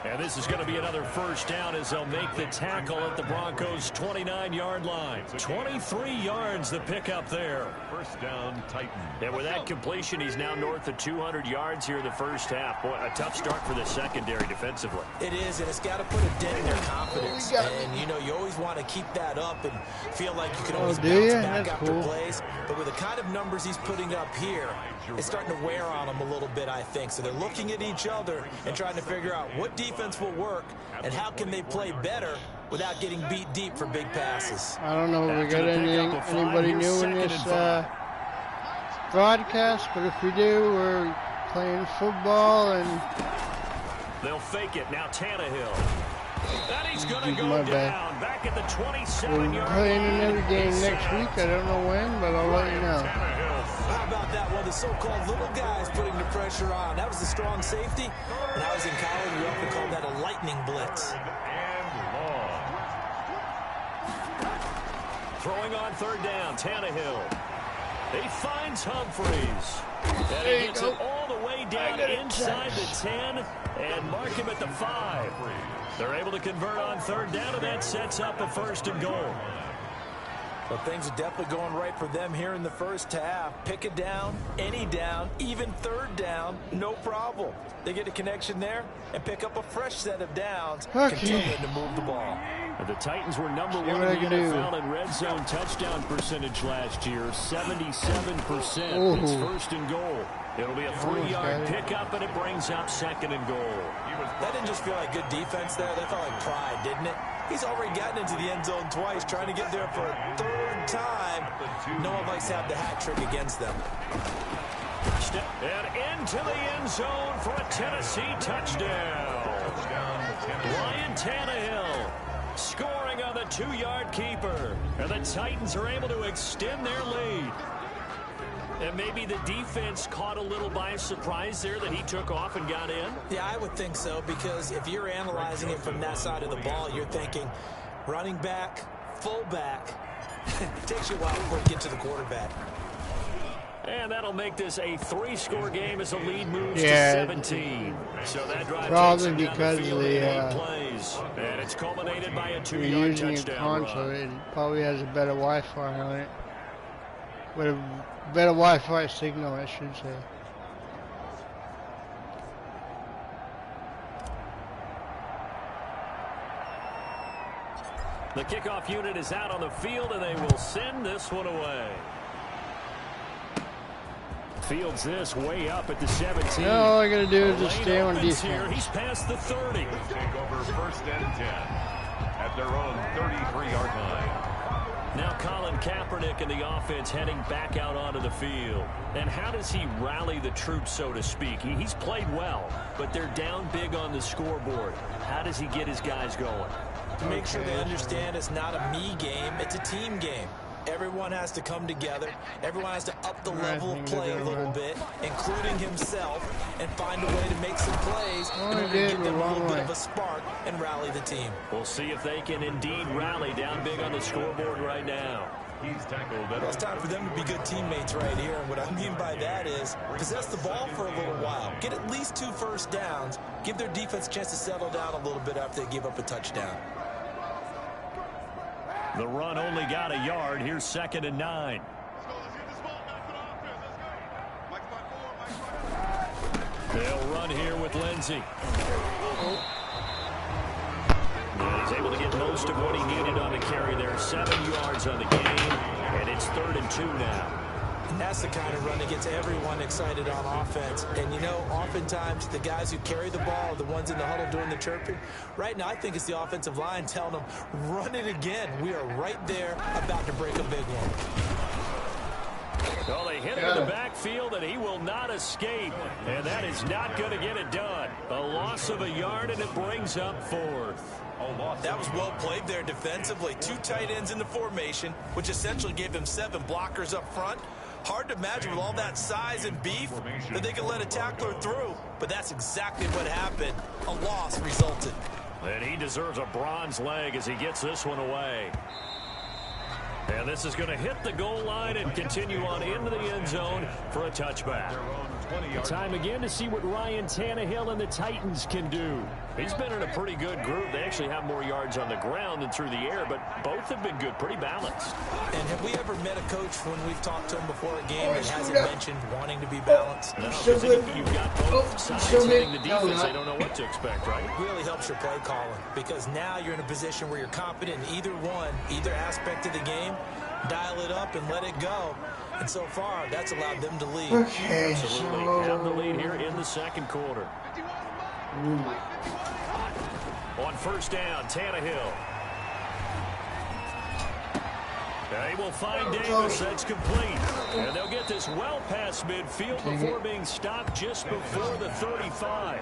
And this is going to be another first down as they'll make the tackle at the Broncos' 29-yard line. 23 yards the pickup there. First down, Titans. And with that completion, he's now north of 200 yards here in the first half. Boy, a tough start for the secondary defensively. It is, and it's got to put a dent in their confidence. And, you know, you always want to keep that up and feel like you can always bounce back after plays. But with the kind of numbers he's putting up here, it's starting to wear on them a little bit, I think. So they're looking at each other and trying to figure out what defense will work and how can they play better without getting beat deep for big passes. I don't know if we got anybody new in this broadcast, but if we do, we're playing football and they'll fake it. Now Tannehill. And he's going to go down back at the 27-yard line. We're playing another game next week. I don't know when, but I'll let you know. How about that one? The so-called little guys putting the pressure on. That was a strong safety. When I was in college, we often called that a lightning blitz. Throwing on third down, Tannehill. He finds Humphries. And he gets it all the way down inside the 10 and mark him at the 5. They're able to convert on third down, and that sets up a 1st and goal. Well, things are definitely going right for them here in the first half. Pick a down, any down, even third down, no problem. They get a connection there and pick up a fresh set of downs, continuing to move the ball. The Titans were number 1 in the NFL in red zone touchdown percentage last year, 77%. It's 1st and goal. It'll be a 3-yard pickup, and it brings up 2nd and goal. That didn't just feel like good defense there. That felt like pride, didn't it? He's already gotten into the end zone twice, trying to get there for a 3rd time. No one likes to have the hat trick against them. And into the end zone for a Tennessee touchdown. Ryan Tannehill scoring on the 2-yard keeper. And the Titans are able to extend their lead. And maybe the defense caught a little by surprise there that he took off and got in? Yeah, I would think so, because if you're analyzing it from that side of the ball, you're thinking running back, fullback. It takes you a while before you get to the quarterback. And that'll make this a 3-score game as the lead moves to 17. So that drive probably takes because of the plays. And it's culminated by a 2-yard touchdown run. It probably has a better Wi-Fi on it. With a better Wi-Fi signal, I should say. The kickoff unit is out on the field, and they will send this one away. Fields this way up at the 17. All I got to do is just stay on defense. Here. He's past the 30. Take over 1st and 10 at their own 33-yard line. Now Colin Kaepernick and the offense heading back out onto the field. And how does he rally the troops, so to speak? He's played well, but they're down big on the scoreboard. How does he get his guys going? To make sure they understand it's not a me game, it's a team game. Everyone has to come together. Everyone has to up the level of play a little bit, including himself, and find a way to make some plays in order to give them a little bit of a spark and rally the team. We'll see if they can indeed rally down big on the scoreboard right now. He's tackled. Well, it's time for them to be good teammates right here. And what I mean by that is possess the ball for a little while. Get at least 2 first downs. Give their defense a chance to settle down a little bit after they give up a touchdown. The run only got a yard. Here's 2nd and 9. They'll run here with Lindsey. He's able to get most of what he needed on the carry there. 7 yards on the game, and it's 3rd and 2 now. And that's the kind of run that gets everyone excited on offense. And, you know, oftentimes the guys who carry the ball are the ones in the huddle doing the chirping. Right now, I think it's the offensive line telling them, run it again. We are right there about to break a big one. Well, they hit him in the backfield, and he will not escape. And that is not going to get it done. A loss of a yard, and it brings up 4th. That was well played there defensively. 2 tight ends in the formation, which essentially gave them 7 blockers up front. Hard to imagine with all that size and beef that they could let a tackler through. But that's exactly what happened. A loss resulted. And he deserves a bronze leg as he gets this one away. And this is going to hit the goal line and continue on into the end zone for a touchback. Time again to see what Ryan Tannehill and the Titans can do. He's been in a pretty good group. They actually have more yards on the ground than through the air, but both have been good, pretty balanced. And have we ever met a coach when we've talked to him before a game that hasn't mentioned wanting to be balanced? No, because you've got both sides hitting the defense. They don't know what to expect, right? It really helps your play calling because now you're in a position where you're confident in either aspect of the game. Dial it up and let it go. And so far, that's allowed them to lead. Okay, absolutely. so... Have the lead here in the second quarter. On first down, Tannehill. They will find Davis. That's complete. And they'll get this well past midfield before being stopped just before the 35.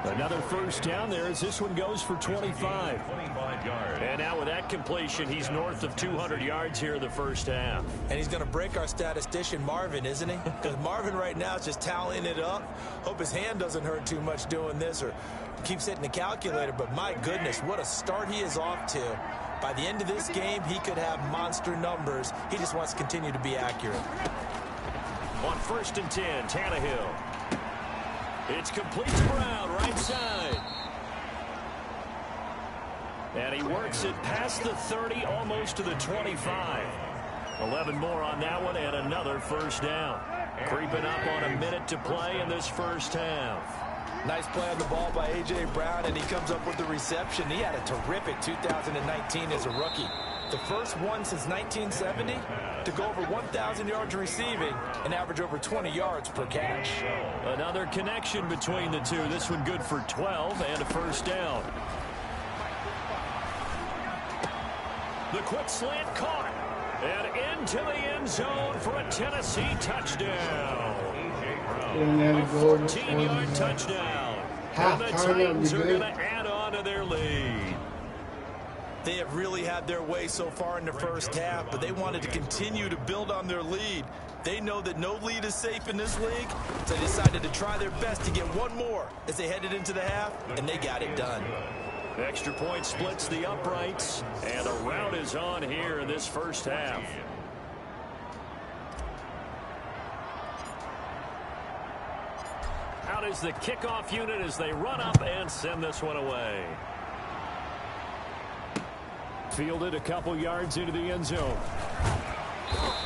Another first down there as this one goes for 25. And now with that completion, he's north of 200 yards here in the first half. And he's going to break our statistician Marvin, isn't he? Because Marvin right now is just tallying it up. Hope his hand doesn't hurt too much doing this or keeps hitting the calculator. But my goodness, what a start he is off to. By the end of this game, he could have monster numbers. He just wants to continue to be accurate. On first and 10, Tannehill. It's complete to Brown, right side. And he works it past the 30, almost to the 25. 11 more on that one, and another first down. Creeping up on a minute to play in this first half. Nice play on the ball by A.J. Brown, and he comes up with the reception. He had a terrific 2019 as a rookie. The first one since 1970 to go over 1,000 yards receiving and average over 20 yards per catch. Another connection between the two. This one good for 12 and a first down. The quick slant caught. And into the end zone for a Tennessee touchdown. A 14-yard touchdown. And the Titans are going to add on to their lead. They have really had their way so far in the first half, but they wanted to continue to build on their lead. They know that no lead is safe in this league, so they decided to try their best to get one more as they headed into the half, and they got it done. Extra point splits the uprights, and the rout is on here in this first half. Out is the kickoff unit as they run up and send this one away. Fielded a couple yards into the end zone.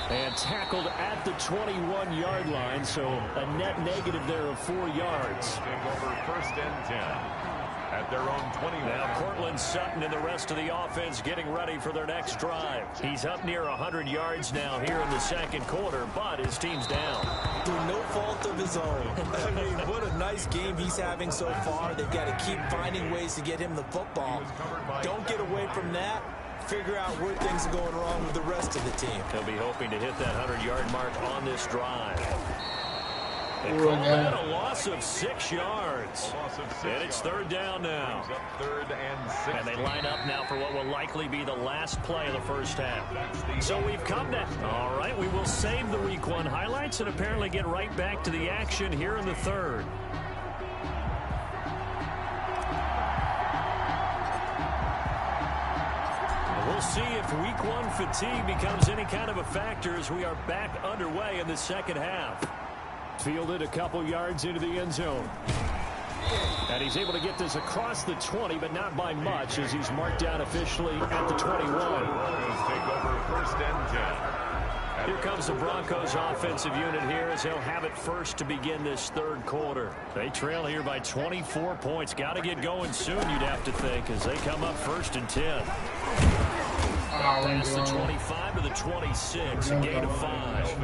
And tackled at the 21-yard line, so a net negative there of 4 yards. Over first and 10 at their own 21. Now Cortland Sutton and the rest of the offense getting ready for their next drive. He's up near 100 yards now here in the second quarter, but his team's down. Through no fault of his own. I mean, what a nice game he's having so far. They've got to keep finding ways to get him the football. Don't get away from that. Figure out where things are going wrong with the rest of the team. He'll be hoping to hit that 100-yard mark on this drive. They call that a loss of 6 yards. And it's third down now. Third and 6. And they line up now for what will likely be the last play of the first half. So we've come to... All right, we will save the Week 1 highlights and apparently get right back to the action here in the third. We'll see if Week 1 fatigue becomes any kind of a factor as we are back underway in the second half. Fielded a couple yards into the end zone. And he's able to get this across the 20, but not by much as he's marked down officially at the 21. Take over first and 10. Here comes the Broncos offensive unit here as they'll have it first to begin this third quarter. They trail here by 24 points. Got to get going soon, you'd have to think, as they come up 1st and 10. Past the 25 to the 26, a gain of 5.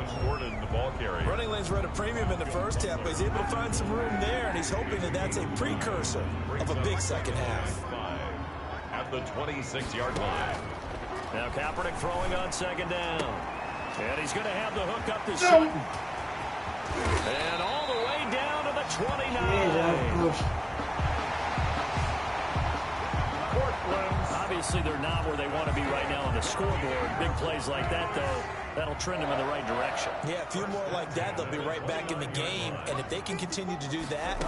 Running lanes were at a premium in the first half, but he's able to find some room there, and he's hoping that that's a precursor of a big second half. At the 26-yard line. Now Kaepernick throwing on 2nd down. And he's going to have the hook up to Sutton. And all the way down to the 29. Obviously, they're not where they want to be right now on the scoreboard. Big plays like that, though, that'll trend them in the right direction. Yeah, a few more like that, they'll be right back in the game. And if they can continue to do that,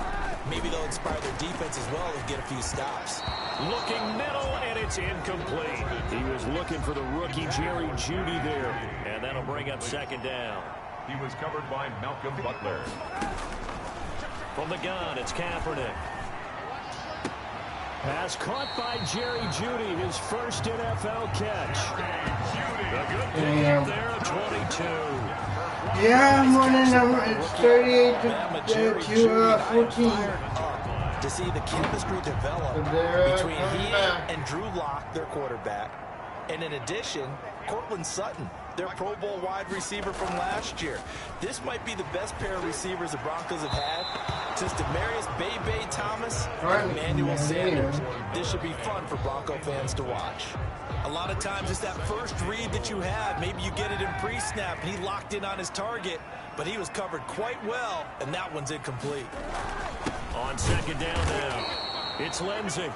maybe they'll inspire their defense as well and get a few stops. Looking middle, and it's incomplete. He was looking for the rookie Jerry Jeudy there. And that'll bring up 2nd down. He was covered by Malcolm Butler. From the gun, it's Kaepernick. Pass caught by Jerry Jeudy, his first NFL catch. A good pick up there at 22. Yeah, I'm running number. It's 38 to 14. To see the chemistry develop between he and Drew Lock, their quarterback. And in addition, Cortland Sutton, their Pro Bowl wide receiver from last year. This might be the best pair of receivers the Broncos have had since Demaryius Bebe Thomas and Emmanuel Sanders. This should be fun for Bronco fans to watch. A lot of times it's that first read that you have. Maybe you get it in pre-snap and he locked in on his target, but he was covered quite well, and that one's incomplete. On 2nd down now, it's Lindsey.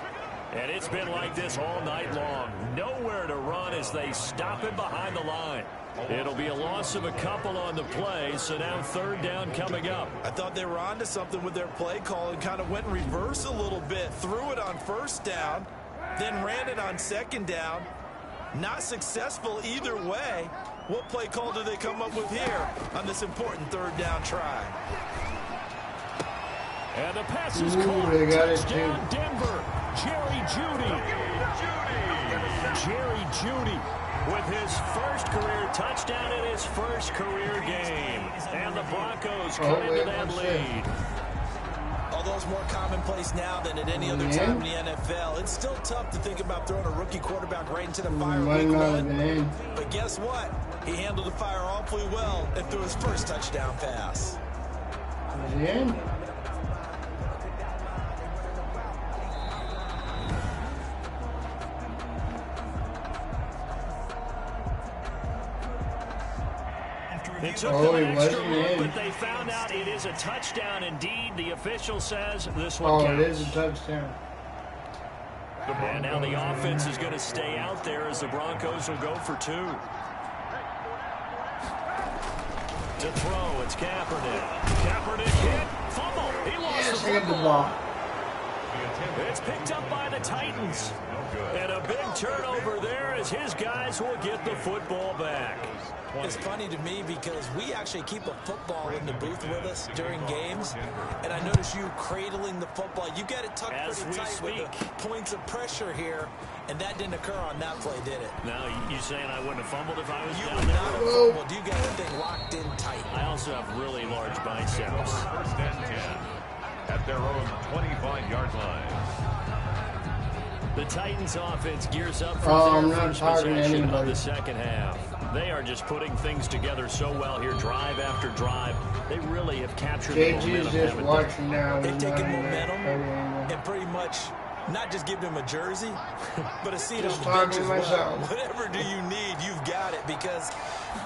And it's been like this all night long. Nowhere to run as they stop him behind the line. It'll be a loss of a couple on the play, so now 3rd down coming up. I thought they were onto something with their play call and kind of went in reverse a little bit. Threw it on 1st down, then ran it on 2nd down. Not successful either way. What play call do they come up with here on this important 3rd down try? And the pass is caught. Touchdown Denver. Jerry Jeudy. Jerry Jeudy with his first career touchdown in his first career game. And the Broncos cut into that lead. Although it's more commonplace now than at any other time in the NFL, it's still tough to think about throwing a rookie quarterback right into the fire week 1. But guess what? He handled the fire awfully well and threw his first touchdown pass. It took them an extra look, but they found out it is a touchdown indeed. The official says this one counts. It is a touchdown. And now the offense is going to stay out there as the Broncos will go for 2. To throw, it's Kaepernick. Kaepernick hit, fumble. He lost the ball. It's picked up by the Titans. And a big turnover there as his guys will get the football back. It's funny to me because we actually keep a football in the booth with us during games, and I notice you cradling the football. You got it tucked pretty tight with the points of pressure here, and that didn't occur on that play, did it? No, you saying I wouldn't have fumbled if I was you down would there? not have fumbled. You got the thing locked in tight. I also have really large biceps. 1st and 10 at their own 25-yard line. The Titans offense gears up for their first possession of the second half. They are just putting things together so well here, drive after drive. They really have captured the momentum. Just watching now. They've taken momentum and pretty much not just give him a jersey, but a seat on the bench as well. Whatever do you need, you've got it, because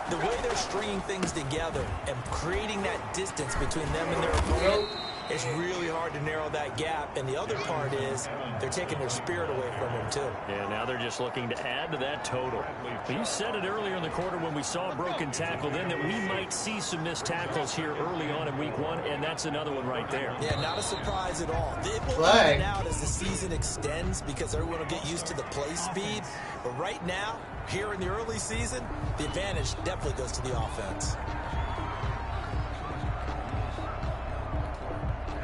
the way they're stringing things together and creating that distance between them and their opponent, it's really hard to narrow that gap. And the other part is they're taking their spirit away from him, too. Yeah, now they're just looking to add to that total. You said it earlier in the quarter when we saw a broken tackle then that we might see some missed tackles here early on in week 1, and that's another one right there. Yeah, not a surprise at all. It will even out as the season extends because everyone will get used to the play speed. But right now, here in the early season, the advantage definitely goes to the offense.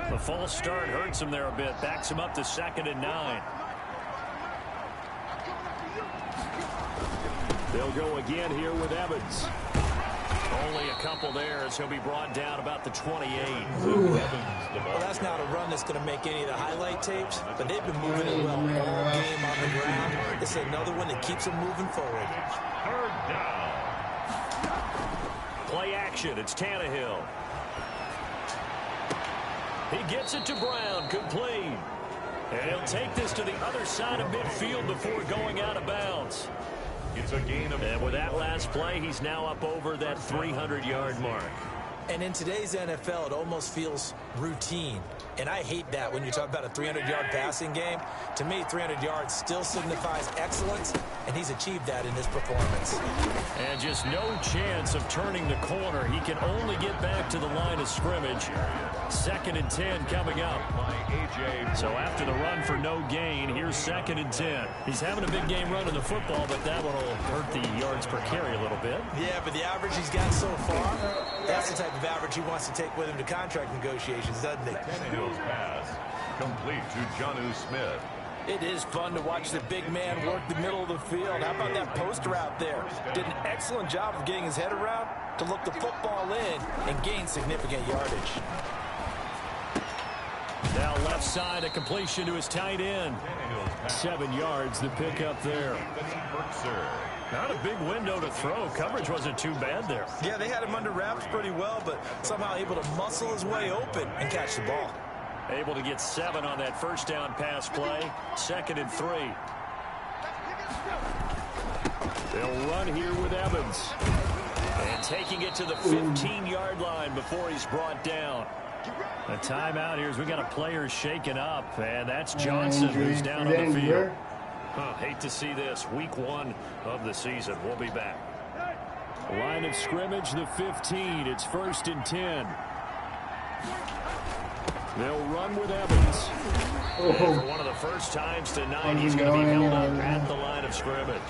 The false start hurts him there a bit. Backs him up to 2nd and 9. They'll go again here with Evans. Only a couple there as he'll be brought down about the 28. Well, that's not a run that's going to make any of the highlight tapes, but they've been moving it well all game on the ground. This is another one that keeps them moving forward. Third down. Play action. It's Tannehill. He gets it to Brown. Complete. And he'll take this to the other side of midfield before going out of bounds. It's a gain of... And with that last play, he's now up over that 300-yard mark. And in today's NFL, it almost feels routine. And I hate that when you talk about a 300-yard passing game. To me, 300 yards still signifies excellence, and he's achieved that in this performance. And just no chance of turning the corner. He can only get back to the line of scrimmage. 2nd and 10 coming up. So after the run for no gain, here's 2nd and 10. He's having a big game running the football, but that one will hurt the yards per carry a little bit. Yeah, but the average he's got so far, that's the type of average he wants to take with him to contract negotiations, doesn't he? Tannehill's pass complete to Jonnu Smith. It is fun to watch the big man work the middle of the field. How about that post route there? Did an excellent job of getting his head around to look the football in and gain significant yardage. Now left side, a completion to his tight end. 7 yards, the pickup there. Not a big window to throw. Coverage wasn't too bad there. Yeah, they had him under wraps pretty well, but somehow able to muscle his way open and catch the ball. Able to get 7 on that first down pass play. 2nd and 3. They'll run here with Evans. And taking it to the 15-yard line before he's brought down. A timeout here as we got a player shaken up, and that's Johnson who's down on the field. Hate to see this. Week 1 of the season. We'll be back. Line of scrimmage, the 15. It's 1st and 10. They'll run with Evans. And for one of the first times tonight, he's going to be held up at the line of scrimmage.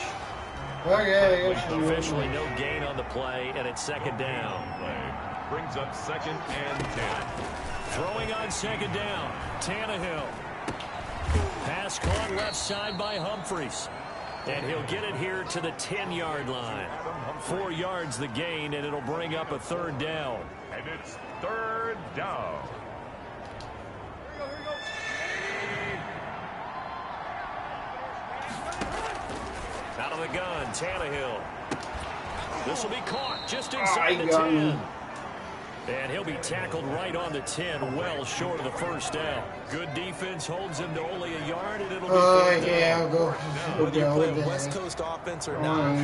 Okay, Officially no gain on the play, and it's 2nd down. Brings up 2nd and 10. Throwing on 2nd down. Tannehill. Pass caught left side by Humphries. And he'll get it here to the 10-yard line. 4 yards the gain, and it'll bring up a 3rd down. And it's 3rd down. Out of the gun, Tannehill. This will be caught just inside the 10. And he'll be tackled right on the 10, well short of the 1st down. Good defense holds him to only a yard, and it'll be 3rd down. Whether you play a West Coast offense or not,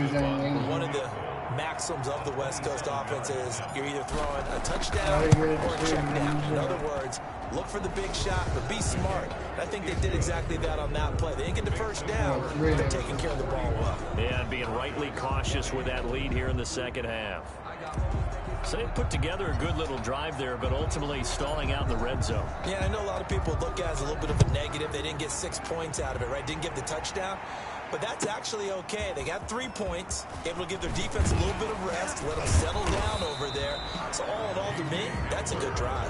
one of the maxims of the West Coast offense is you're either throwing a touchdown or a check down. In other words, look for the big shot, but be smart. I think they did exactly that on that play. They didn't get the 1st down, but they're taking care of the ball well. Yeah, and being rightly cautious with that lead here in the 2nd half. So they put together a good little drive there, but ultimately stalling out in the red zone. Yeah, I know a lot of people look at it as a little bit of a negative. They didn't get 6 points out of it, right? Didn't get the touchdown. But that's actually okay. They got 3 points, able to give their defense a little bit of rest, let them settle down over there. So all in all, to me, that's a good drive.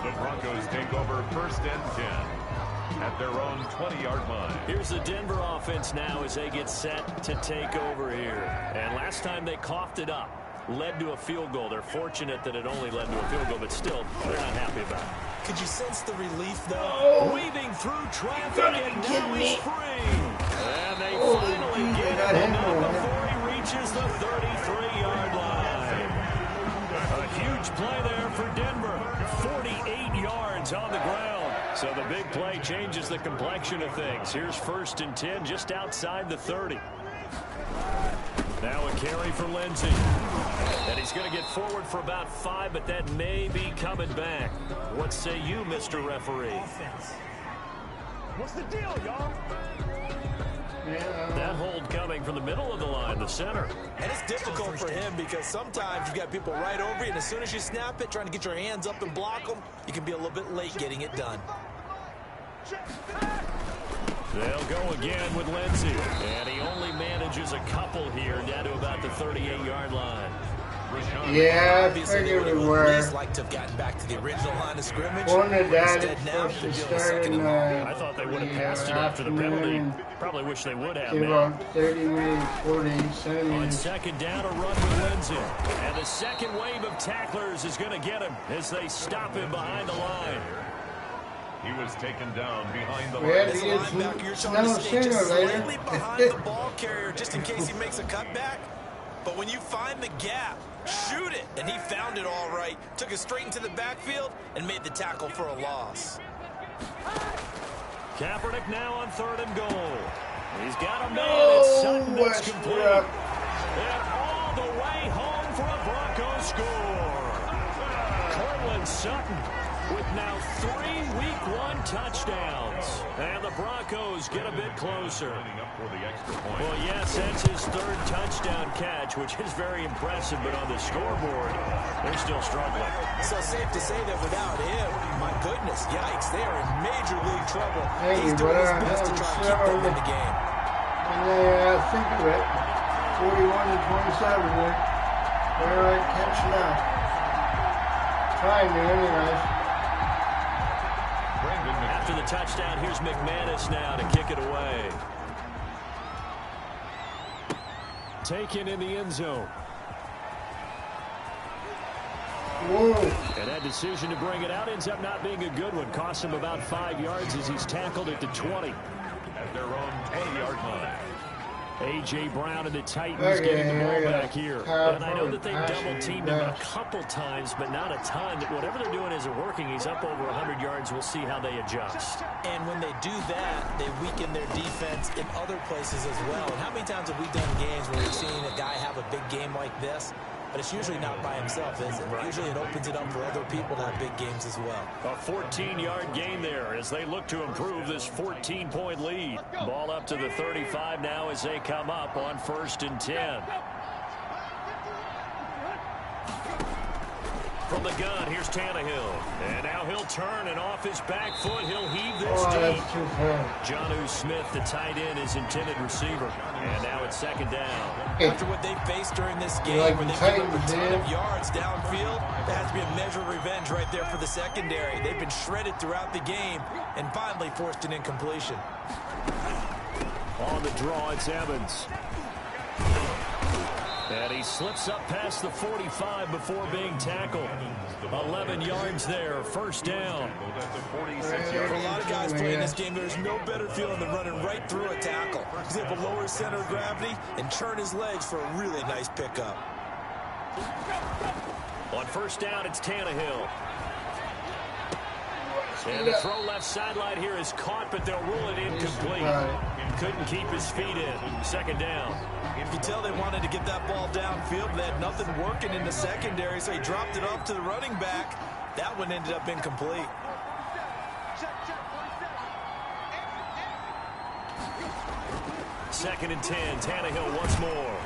The Broncos take over 1st and 10 at their own 20-yard line. Here's the Denver offense now as they get set to take over here. And last time they coughed it up. Led to a field goal. They're fortunate that it only led to a field goal, but still, they're not happy about it. Could you sense the relief, though? Weaving through traffic, and now he's free. And they finally get him before he reaches the 33-yard line. A huge play there for Denver. 48 yards on the ground. So the big play changes the complexion of things. Here's 1st and 10 just outside the 30. Now a carry for Lindsey. And he's going to get forward for about 5, but that may be coming back. What say you, Mr. Referee? What's the deal, y'all? That hold coming from the middle of the line, the center. And it's difficult for him because sometimes you've got people right over you, and as soon as you snap it, trying to get your hands up and block them, you can be a little bit late getting it done. They'll go again with Lindsey. And he only manages a couple here down to about the 38-yard line. Yeah, I figured we were. Like to have gotten back to the original line of scrimmage. Instead now, they're dealing with second and long. I thought they would have passed it after the penalty. Probably wish they would have. Give up 30 minutes, 40, 70 On minutes. second down, a run with Lindsay. And the second wave of tacklers is going to get him as they stop him behind the line. He was taken down behind the We had line. to get Sooner later. slightly behind the ball carrier just in case he makes a cutback. But when you find the gap, shoot it. And he found it all right. Took it straight into the backfield and made the tackle for a loss. Kaepernick now on 3rd and goal. He's got a man at Sutton that's complete. And all the way home for a Broncos score. Cortland Sutton with now 3 Week 1 touchdowns. And the Broncos get a bit closer. Well, yes, that's his 3rd touchdown catch, which is very impressive, but on the scoreboard, they're still struggling. So safe to say that without him, my goodness, yikes, they are in major league trouble. He's doing his best to try to keep them in the game. And think of it, 41-27 there. They're right catching up. Trying to anyways. After the touchdown, here's McManus now to kick it away. Taken in the end zone. Whoa. And that decision to bring it out ends up not being a good one. Costs him about 5 yards as he's tackled at the 20. At their own 20-yard line. A.J. Brown and the Titans getting the ball back here. And I know that they've double-teamed him a couple times, but not a ton. Whatever they're doing isn't working. He's up over 100 yards. We'll see how they adjust. And when they do that, they weaken their defense in other places as well. And how many times have we done games where we've seen a guy have a big game like this? But it's usually not by himself, is it? Usually it opens it up for other people to have big games as well. A 14-yard gain there as they look to improve this 14-point lead. Ball up to the 35 now as they come up on 1st and 10. From the gun, here's Tannehill. And now he'll turn, and off his back foot, he'll heave this deep. Jonnu Smith, the tight end, his intended receiver. And now it's 2nd down. After what they faced during this game, where they gave up a ton of yards downfield, that has to be a measure of revenge right there for the secondary. They've been shredded throughout the game and finally forced an incompletion. On the draw, it's Evans. And he slips up past the 45 before being tackled. 11 yards there, 1st down. For a lot of guys playing this game, there's no better feeling than running right through a tackle. He's able to lower his center of gravity and turn his legs for a really nice pickup. On 1st down, it's Tannehill. And the throw left sideline here is caught, but they'll rule it incomplete. Couldn't keep his feet in. 2nd down. You can tell they wanted to get that ball downfield, but they had nothing working in the secondary, so he dropped it off to the running back. That one ended up incomplete. Second and 10. Tannehill once more.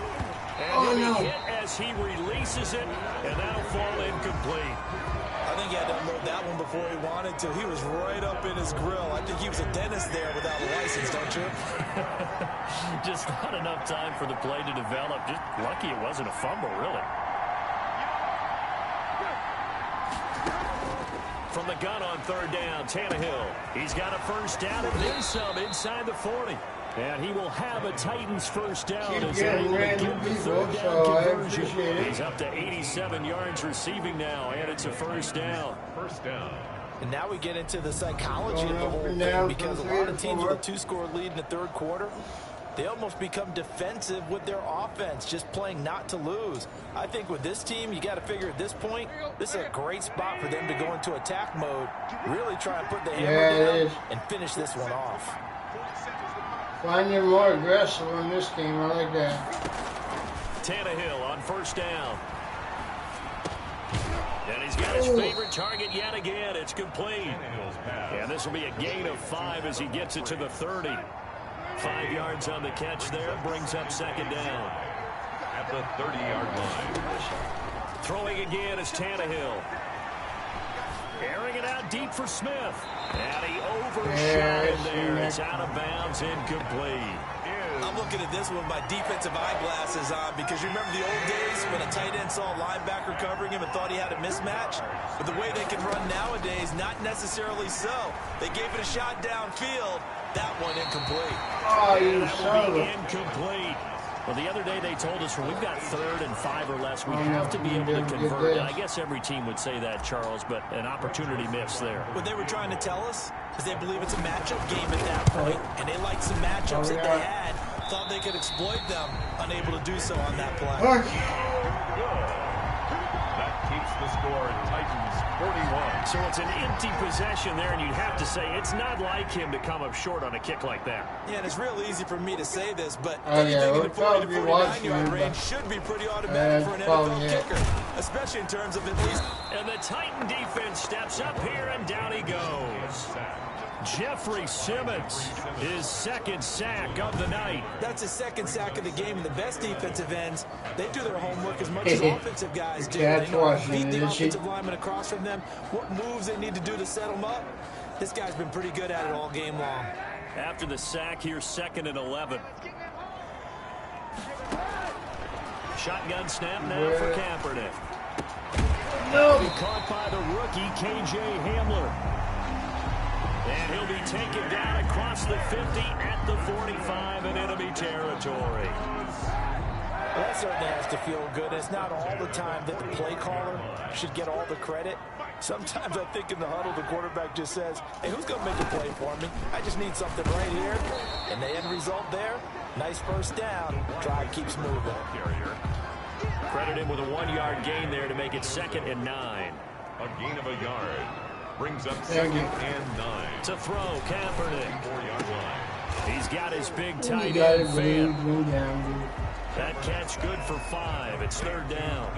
And he'll be hit as he releases it, and that'll fall incomplete. I think he had to unload that one before he wanted to. He was right up in his grill. I think he was a dentist there without a license, don't you? Just not enough time for the play to develop. Just lucky it wasn't a fumble, really. From the gun on 3rd down, Tannehill. He's got a 1st down and then some inside the 40. And he will have a Titans 1st down as they're able to get the 3rd down conversion. He's up to 87 yards receiving now, and it's a 1st down. 1st down. And now we get into the psychology of the whole thing, because a lot of teams with a 2-score lead in the 3rd quarter, they almost become defensive with their offense, just playing not to lose. I think with this team, you got to figure at this point, this is a great spot for them to go into attack mode, really try and put the hammer down and finish this one off. Find them more aggressive in this game. I like that. Tannehill on 1st down. And he's got his favorite target yet again. It's complete. And this will be a gain of 5 as he gets it to the 30. 5 yards on the catch there. Brings up 2nd down. At the 30-yard line. Throwing again is Tannehill. Airing it out deep for Smith. And he overshot him there. It's out of bounds, incomplete. I'm looking at this one with my defensive eyeglasses on because you remember the old days when a tight end saw a linebacker covering him and thought he had a mismatch? But the way they can run nowadays, not necessarily so. They gave it a shot downfield. That one incomplete. Oh, you that will be incomplete. Well, the other day they told us when we've got 3rd and 5 or less, we have to be able to convert. And I guess every team would say that, Charles, but an opportunity miss there. What they were trying to tell us is they believe it's a matchup game at that point, and they liked some matchups that they had, thought they could exploit them, unable to do so on that play. That keeps the score Titans 41. So it's an empty possession there, and you'd have to say it's not like him to come up short on a kick like that. Yeah, and it's real easy for me to say this, but anything in the 40 to 49-yard range should be pretty automatic for an NFL kicker, especially in terms of at least. And the Titan defense steps up here, and down he goes. Jeffrey Simmons, his 2nd sack of the night. That's his 2nd sack of the game, and the best defensive ends, they do their homework as much as offensive guys do. They know how to beat the offensive lineman across from them, what moves they need to do to set them up. This guy's been pretty good at it all game long. After the sack, here's 2nd and 11. Shotgun snap now for Kaepernick. No. Caught by the rookie, K.J. Hamler. And he'll be taken down across the 50 at the 45 in enemy territory. Well, that certainly has to feel good. It's not all the time that the play caller should get all the credit. Sometimes I think in the huddle, the quarterback just says, hey, who's going to make a play for me? I just need something right here. And the end result there, nice first down. Drive keeps moving. Credit him with a 1-yard gain there to make it 2nd and 9. A gain of a yard. Brings up 2nd and 9. To throw, Kaepernick. 4-yard line. He's got his big tight end fan. That catch good for 5. It's 3rd down.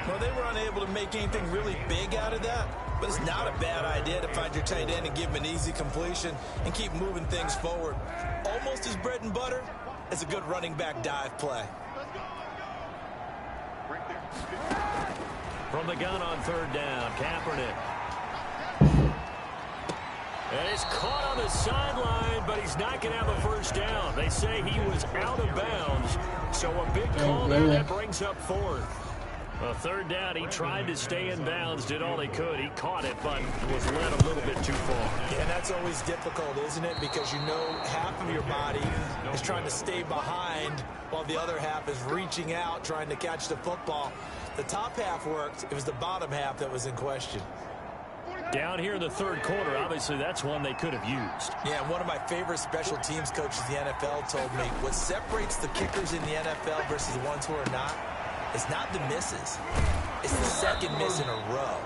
Well, they were unable to make anything really big out of that, but it's not a bad idea to find your tight end and give him an easy completion and keep moving things forward. Almost as bread and butter as a good running back dive play. From the gun on 3rd down, Kaepernick. And it's caught on the sideline, but he's not going to have a first down. They say he was out of bounds, so a big call there that brings up 4th. Well, 3rd down, he tried to stay in bounds, did all he could. He caught it, but was led a little bit too far. Yeah, that's always difficult, isn't it? Because you know half of your body is trying to stay behind while the other half is reaching out, trying to catch the football. The top half worked. It was the bottom half that was in question. Down here in the 3rd quarter, obviously that's one they could have used. Yeah, one of my favorite special teams coaches in the NFL told me what separates the kickers in the NFL versus the ones who are not is not the misses. It's the 2nd miss in a row.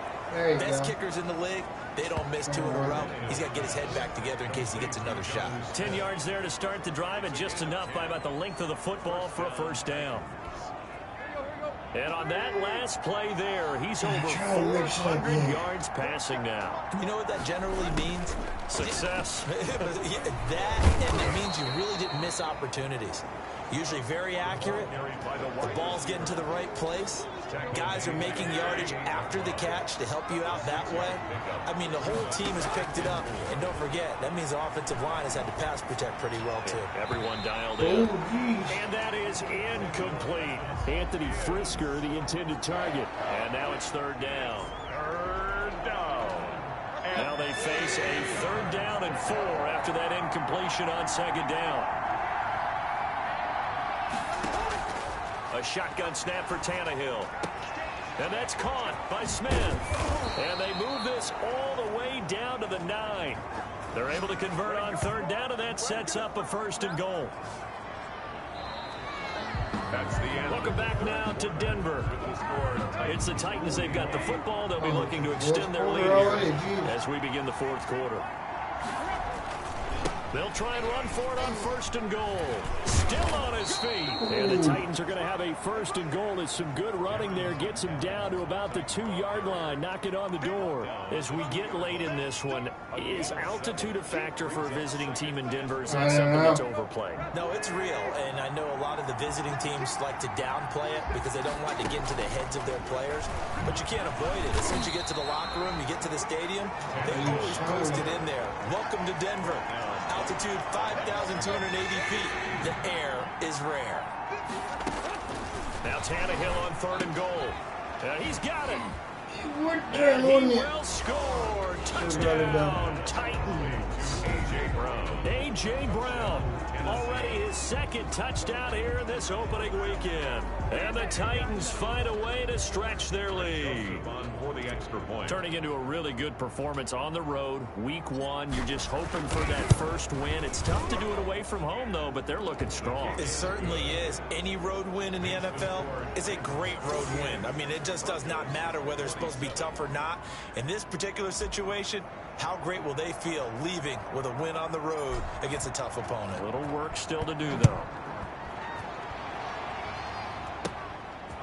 Best kickers in the league, they don't miss 2 in a row. He's got to get his head back together in case he gets another shot. 10 yards there to start the drive, and just enough by about the length of the football for a first down. And on that last play there, he's over 400 yards passing now. You know what that generally means? Success. That, and it means you really didn't miss opportunities. Usually very accurate. The ball's getting to the right place. Guys are making yardage after the catch to help you out that way. I mean, the whole team has picked it up. And don't forget, that means the offensive line has had to pass protect pretty well, too. Everyone dialed in. And that is incomplete. Anthony Frisker, the intended target. And now it's 3rd down. 3rd down. Now they face a 3rd down and 4 after that incompletion on 2nd down. A shotgun snap for Tannehill. And that's caught by Smith. And they move this all the way down to the 9. They're able to convert on 3rd down, and that sets up a 1st and goal. That's the end. Welcome back now to Denver. It's the Titans. They've got the football. They'll be looking to extend their lead here as we begin the 4th quarter. They'll try and run for it on 1st and goal. Still on his feet. And the Titans are going to have a 1st and goal. As some good running there gets him down to about the 2-yard line. Knock it on the door. As we get late in this one, is altitude a factor for a visiting team in Denver? Is that something that's overplayed? No, it's real. And I know a lot of the visiting teams like to downplay it because they don't want to get into the heads of their players. But you can't avoid it. As soon as you get to the locker room, you get to the stadium, they always post it in there. Welcome to Denver. altitude 5,280 feet. The air is rare. Now Tannehill on 3rd and goal. He's got it. And he will score. Touchdown, Titans. A.J. Brown. Already his 2nd touchdown here in this opening weekend. And the Titans find a way to stretch their lead. Turning into a really good performance on the road. Week 1, you're just hoping for that first win. It's tough to do it away from home, though, but they're looking strong. It certainly is. Any road win in the NFL is a great road win. I mean, it just does not matter whether it's supposed to be tough or not. In this particular situation, how great will they feel leaving with a win on the road against a tough opponent? A little work still to do, though.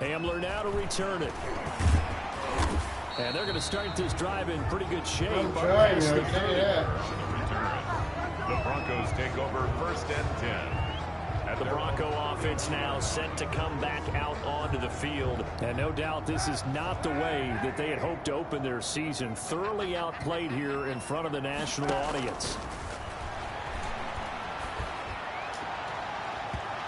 Hamler now to return it. And they're going to start this drive in pretty good shape. The Broncos take over 1st and 10. The Bronco offense now set to come back out onto the field. And no doubt this is not the way that they had hoped to open their season. Thoroughly outplayed here in front of the national audience.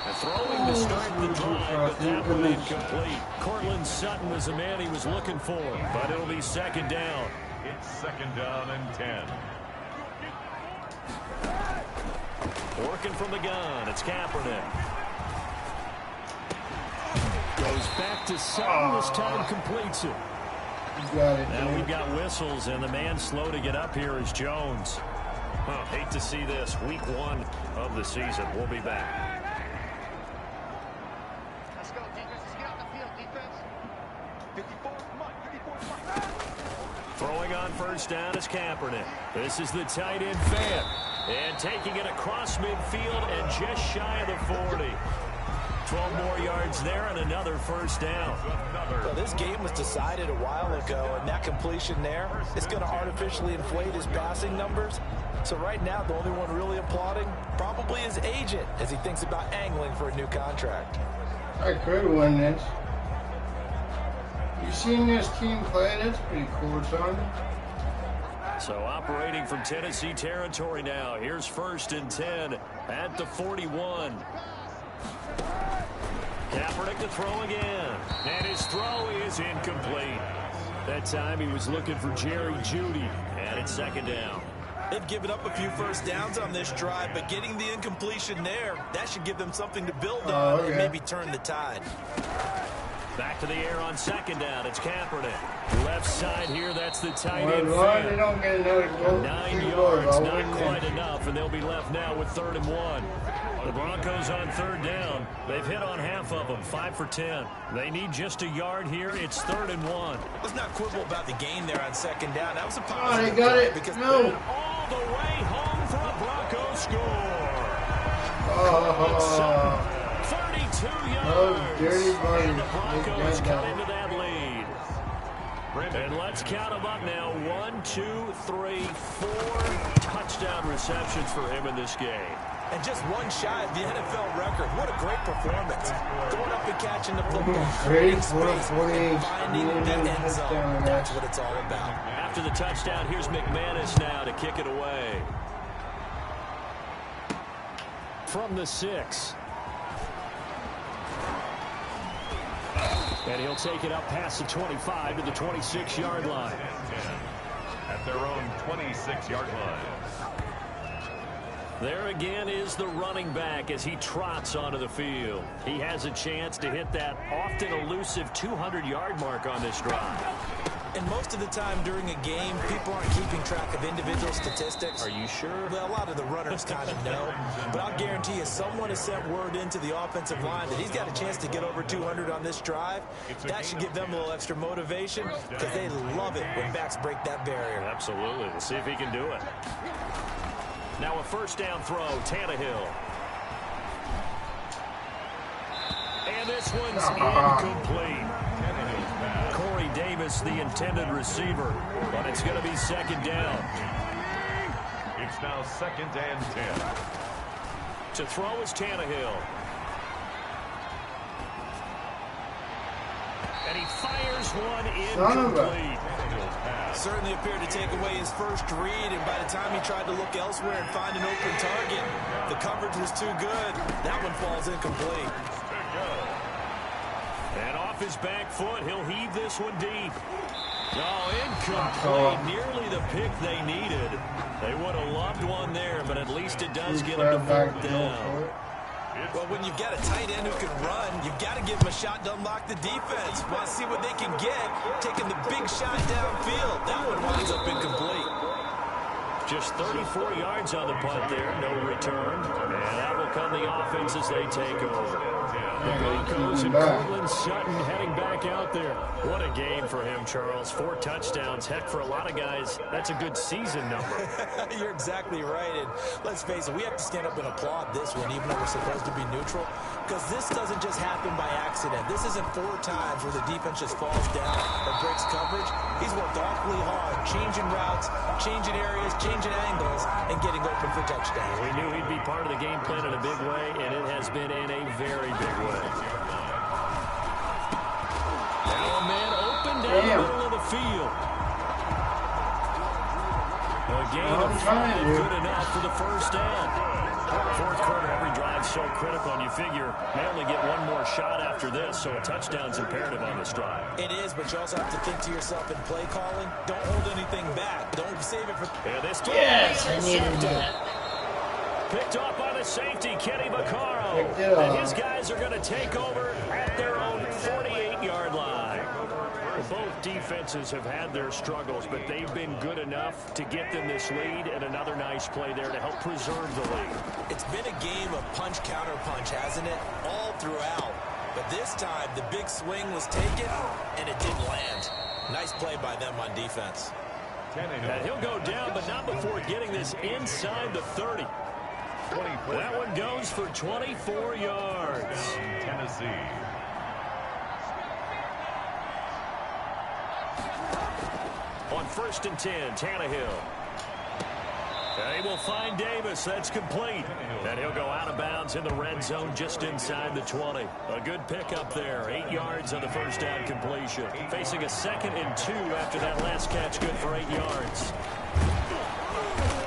And throwing to start the drive, but that one incomplete. Cortland Sutton was the man he was looking for, but it'll be 2nd down. It's 2nd down and 10. Working from the gun, it's Kaepernick. Goes back to Sutton, this time completes it. Now we've got whistles, and the man slow to get up here is Jones. Hate to see this. Week 1 of the season. We'll be back. Let's go, defense. Let's get out the field, defense. 54, come on, 54, Throwing on 1st down is Kaepernick. This is the tight end fan. And taking it across midfield and just shy of the 40. 12 more yards there and another 1st down. Well, this game was decided a while ago, and that completion there is going to artificially inflate his passing numbers. So right now, the only one really applauding probably his agent as he thinks about angling for a new contract. I could win this. You seen this team play? That's pretty cool, son. So operating from Tennessee territory now. Here's 1st and 10 at the 41. Kaepernick to throw again. And his throw is incomplete. That time he was looking for Jerry Jeudy. And it's 2nd down. They've given up a few 1st downs on this drive, but getting the incompletion there, that should give them something to build on and maybe turn the tide. Back to the air on 2nd down. It's Kaepernick. Left side here, that's the tight end. They don't get another goal. 9 yards, not quite enough, and they'll be left now with 3rd and 1. The Broncos on 3rd down. They've hit on half of them, 5 for 10. They need just a yard here. It's 3rd and 1. Let's not quibble about the gain there on 2nd down. That was a positive. They got it. Because all the way home for a Bronco score. 32 yards. And the Broncos cut into that lead. And let's count them up now. 1, 2, 3, 4 touchdown receptions for him in this game. And just one shy of the NFL record. What a great performance. Going up and catching the football. Great, finding the end zone. That's what it's all about. After the touchdown, here's McManus now to kick it away. From the 6. And he'll take it up past the 25 to the 26-yard line. At their own 26-yard line. There again is the running back as he trots onto the field. He has a chance to hit that often elusive 200-yard mark on this drive. And most of the time during a game, people aren't keeping track of individual statistics. Are you sure? Well, a lot of the runners kind of know. But I'll guarantee you someone has sent word into the offensive line that he's got a chance to get over 200 on this drive. That should give them a little extra motivation because they love it when backs break that barrier. Absolutely. We'll see if he can do it. Now a 1st down throw, Tannehill. And this one's incomplete. Corey Davis, the intended receiver, but it's going to be 2nd down. It's now 2nd and 10. To throw is Tannehill. And he fires one incomplete. pass. Certainly appeared to take away his first read, and by the time he tried to look elsewhere and find an open target, the coverage was too good. That one falls incomplete. And off his back foot, he'll heave this one deep. Oh, incomplete. Nearly the pick they needed. They would have loved one there, but at least it does get them to fourth down. Well, when you've got a tight end who can run, you've got to give him a shot to unlock the defense. Want to see what they can get, taking the big shot downfield. That one winds up incomplete. Just 34 yards on the punt there, no return. And that will come the offense as they take over. The Broncos and Cortland Sutton heading back out there. What a game for him, Charles. 4 touchdowns. Heck, for a lot of guys, that's a good season number. You're exactly right. And let's face it, we have to stand up and applaud this one, even though we're supposed to be neutral, because this doesn't just happen by accident. This isn't 4 times where the defense just falls down or breaks coverage. He's worked awfully hard, changing routes, changing areas, changing angles, and getting open for touchdowns. We knew he'd be part of the game plan in a big way, and it has been in a very big way. Now a man open down the middle of the field. A gain of 5, good enough for the first down. Fourth quarter, every drive so critical, and you figure may only get one more shot after this, so a touchdown's imperative on this drive. It is, but you also have to think to yourself in play calling, don't hold anything back. Don't save it for... And this Yes, I needed that. Picked off by the safety, Kenny Vaccaro. And his guys are going to take over at their own 48-yard line. Both defenses have had their struggles, but they've been good enough to get them this lead, and another nice play there to help preserve the lead. It's been a game of punch-counter-punch, hasn't it? All throughout. But this time, the big swing was taken, and it didn't land. Nice play by them on defense. And he'll go down, but not before getting this inside the 30. That one goes for 24 yards. Tennessee. On 1st and 10, Tannehill. He will find Davis. That's complete. And he'll go out of bounds in the red zone just inside the 20. A good pickup there. 8 yards on the first down completion. Facing a 2nd and 2 after that last catch, good for 8 yards.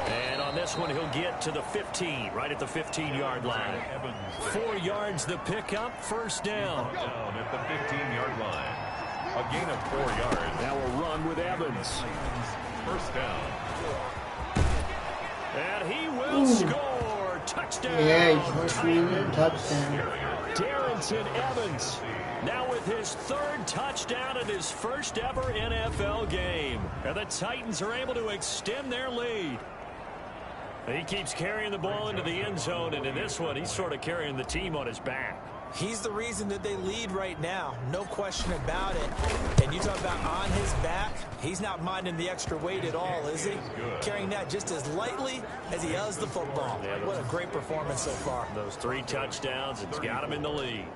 And on this one, he'll get to the 15, right at the 15-yard line. 4 yards the pickup, first down. Down at the 15-yard line. A gain of 4 yards. Now a run with Evans. First down. And he will score. Touchdown. Yeah, he's pushing a touchdown. Darrington Evans now with his 3rd touchdown in his first ever NFL game. And the Titans are able to extend their lead. He keeps carrying the ball into the end zone, and in this one, he's sort of carrying the team on his back. He's the reason that they lead right now. No question about it. And you talk about on his back, he's not minding the extra weight at all, is he? Carrying that just as lightly as he does the football. Yeah, what a great performance so far. Those 3 touchdowns, it's got him in the lead.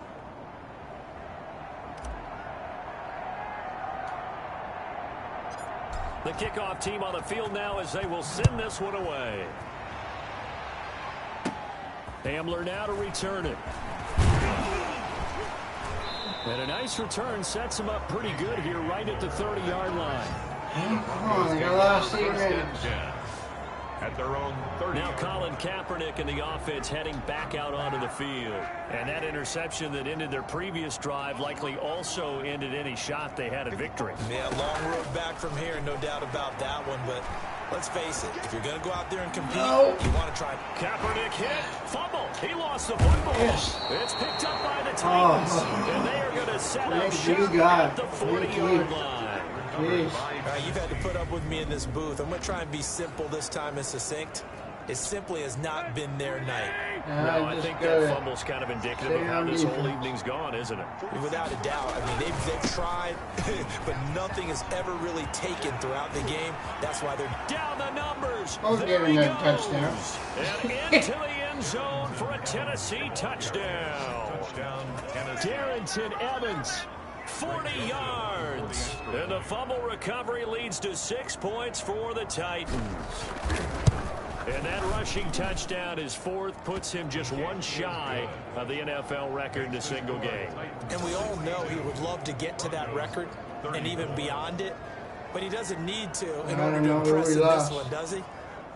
The kickoff team on the field now as they will send this one away. Hamler now to return it. And a nice return sets him up pretty good here right at the 30-yard line. Come on, they got a lot of secrets. At their own 30. Now Colin Kaepernick and the offense heading back out onto the field. And that interception that ended their previous drive likely also ended any shot they had at victory. Yeah, long road back from here, no doubt about that one. But let's face it, if you're going to go out there and compete, you want to try. Kaepernick hit, fumble. He lost the football. Yes. It's picked up by the Titans. And they are going to set up shop at the 40-yard line. All right, you've had to put up with me in this booth. I'm going to try and be simple this time and succinct. It simply has not been their night. No, I think that fumble's kind of indicative of how this whole evening's gone, isn't it? Without a doubt. I mean, they've tried, but nothing has ever really taken throughout the game. That's why they're down the numbers. There he goes. Touchdown. And into the end zone for a Tennessee touchdown. Darrington Evans. 40 yards. And the fumble recovery leads to 6 points for the Titans. And that rushing touchdown, his 4th, puts him just 1 shy of the NFL record in a single game. And we all know he would love to get to that record and even beyond it. but he doesn't need to in order to impress in this one, does he?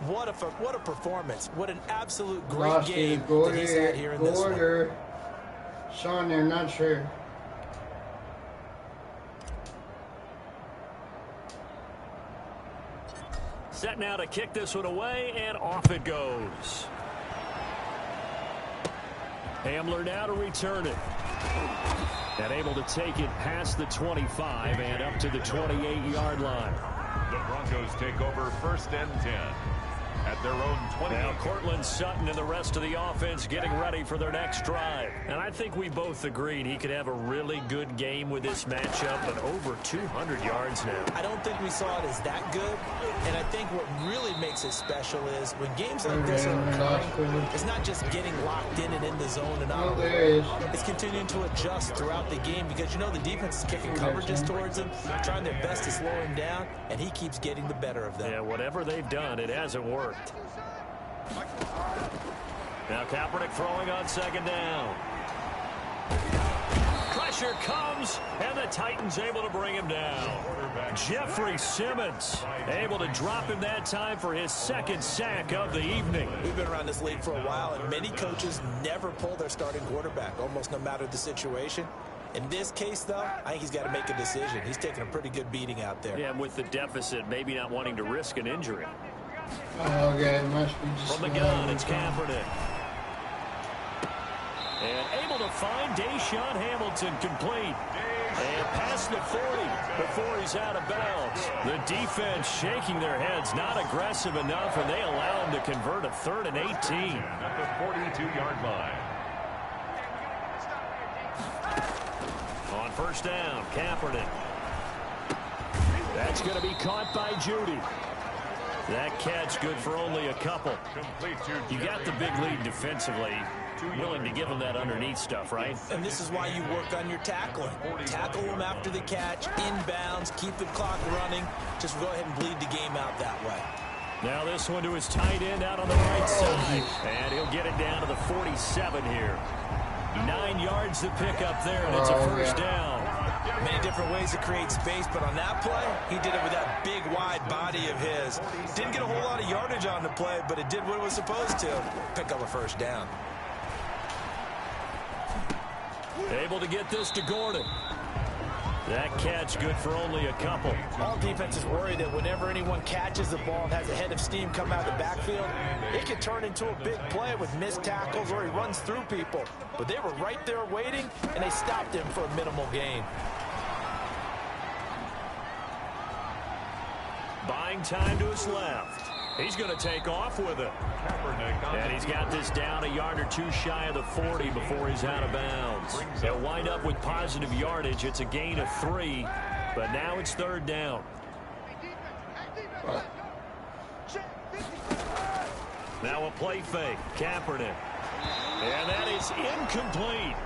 What a performance. What an absolute great game that he's had here in this one. Sean, they're not sure. Set now to kick this one away, and off it goes. Hamler now to return it. And able to take it past the 25 and up to the 28-yard line. The Broncos take over 1st and 10 at their own 20. Now Cortland Sutton and the rest of the offense getting ready for their next drive. And I think we both agreed he could have a really good game with this matchup, but over 200 yards now. I don't think we saw it as that good. And I think what really makes it special is when games like this are occurring, it's not just getting locked in and in the zone and out. It's continuing to adjust throughout the game because, you know, the defense is kicking coverages towards him, trying their best to slow him down, and he keeps getting the better of them. Yeah, whatever they've done, it hasn't worked. Now Kaepernick throwing on 2nd down. Pressure comes, and the Titans able to bring him down. Jeffrey Simmons able to drop him that time for his 2nd sack of the evening. We've been around this league for a while, and many coaches never pull their starting quarterback, almost no matter the situation. In this case, though, I think he's got to make a decision. He's taking a pretty good beating out there. Yeah, and with the deficit, maybe not wanting to risk an injury. Okay, it must be just from the gun, it's Kaepernick. And able to find Deshaun Hamilton complete. And past the 40 before he's out of bounds. The defense shaking their heads, not aggressive enough, and they allow him to convert a 3rd and 18. At the 42-yard line. On 1st down, Kaepernick. That's going to be caught by Judy. That catch good for only a couple. You got the big lead defensively. Willing to give him that underneath stuff, right? And this is why you work on your tackling. Tackle him after the catch, inbounds, keep the clock running. Just go ahead and bleed the game out that way. Now this one to his tight end out on the right side. And he'll get it down to the 47 here. 9 yards to pick up there, and it's a 1st down. Many different ways to create space, but on that play, he did it with that big, wide body of his. Didn't get a whole lot of yardage on the play, but it did what it was supposed to. Pick up a 1st down. Able to get this to Gordon. That catch good for only a couple. All defenses worry that whenever anyone catches the ball and has a head of steam come out of the backfield, it can turn into a big play with missed tackles or he runs through people. But they were right there waiting, and they stopped him for a minimal gain. Buying time to his left. He's going to take off with it. And he's got this down a yard or two shy of the 40 before he's out of bounds. They'll wind up with positive yardage. It's a gain of 3, but now it's 3rd down. Now a play fake. Kaepernick. And that is incomplete.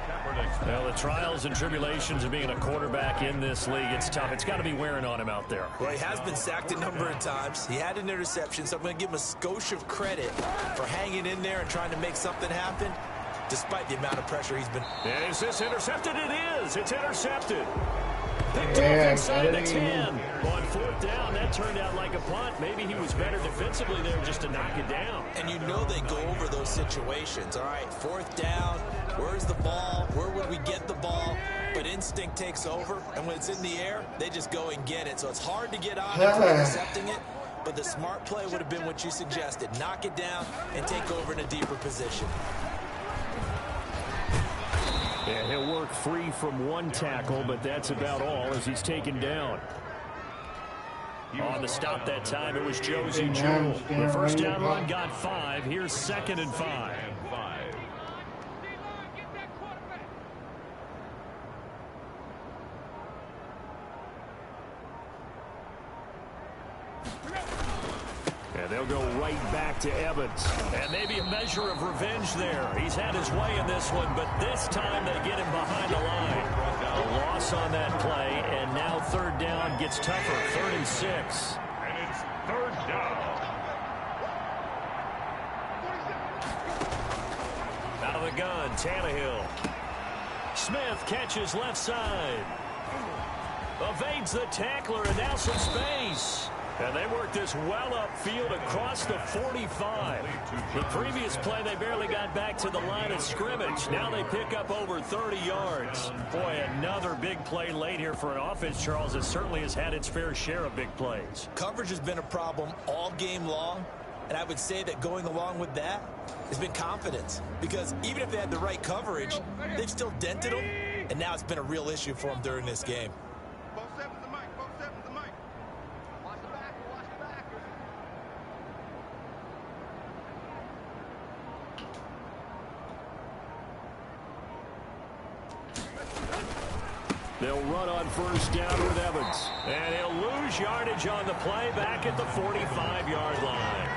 Well, the trials and tribulations of being a quarterback in this league, it's tough. It's got to be wearing on him out there. Well, he has been sacked a number of times. He had an interception, so I'm going to give him a skosh of credit for hanging in there and trying to make something happen, despite the amount of pressure he's been. And is this intercepted? It is. It's intercepted. Picked off inside the 10. On 4th down, that turned out like a punt. Maybe he was better defensively there just to knock it down. And you know they go over those situations. All right, 4th down. Where's the ball? Where would we get the ball? But instinct takes over, and when it's in the air, they just go and get it. So it's hard to get on it for intercepting it, but the smart play would have been what you suggested. Knock it down and take over in a deeper position. And he'll work free from one tackle, but that's about all as he's taken down. On the stop that time, it was Josie Jewell. The 1st down run got 5. Here's 2nd and 5. And they'll go right back to Evans. And maybe a measure of revenge there. He's had his way in this one, but this time they get him behind the line. A loss on that play, and now 3rd down gets tougher. 3rd and 6. And it's 3rd down. Out of the gun, Tannehill. Smith catches left side. Evades the tackler, and now some space. And they work this well upfield across the 45. The previous play, they barely got back to the line of scrimmage. Now they pick up over 30 yards. Boy, another big play late here for an offense, Charles, that certainly has had its fair share of big plays. Coverage has been a problem all game long, and I would say that going along with that has been confidence. Because even if they had the right coverage, they've still dented them, and now it's been a real issue for them during this game. They'll run on first down with Evans. And he'll lose yardage on the play back at the 45-yard line.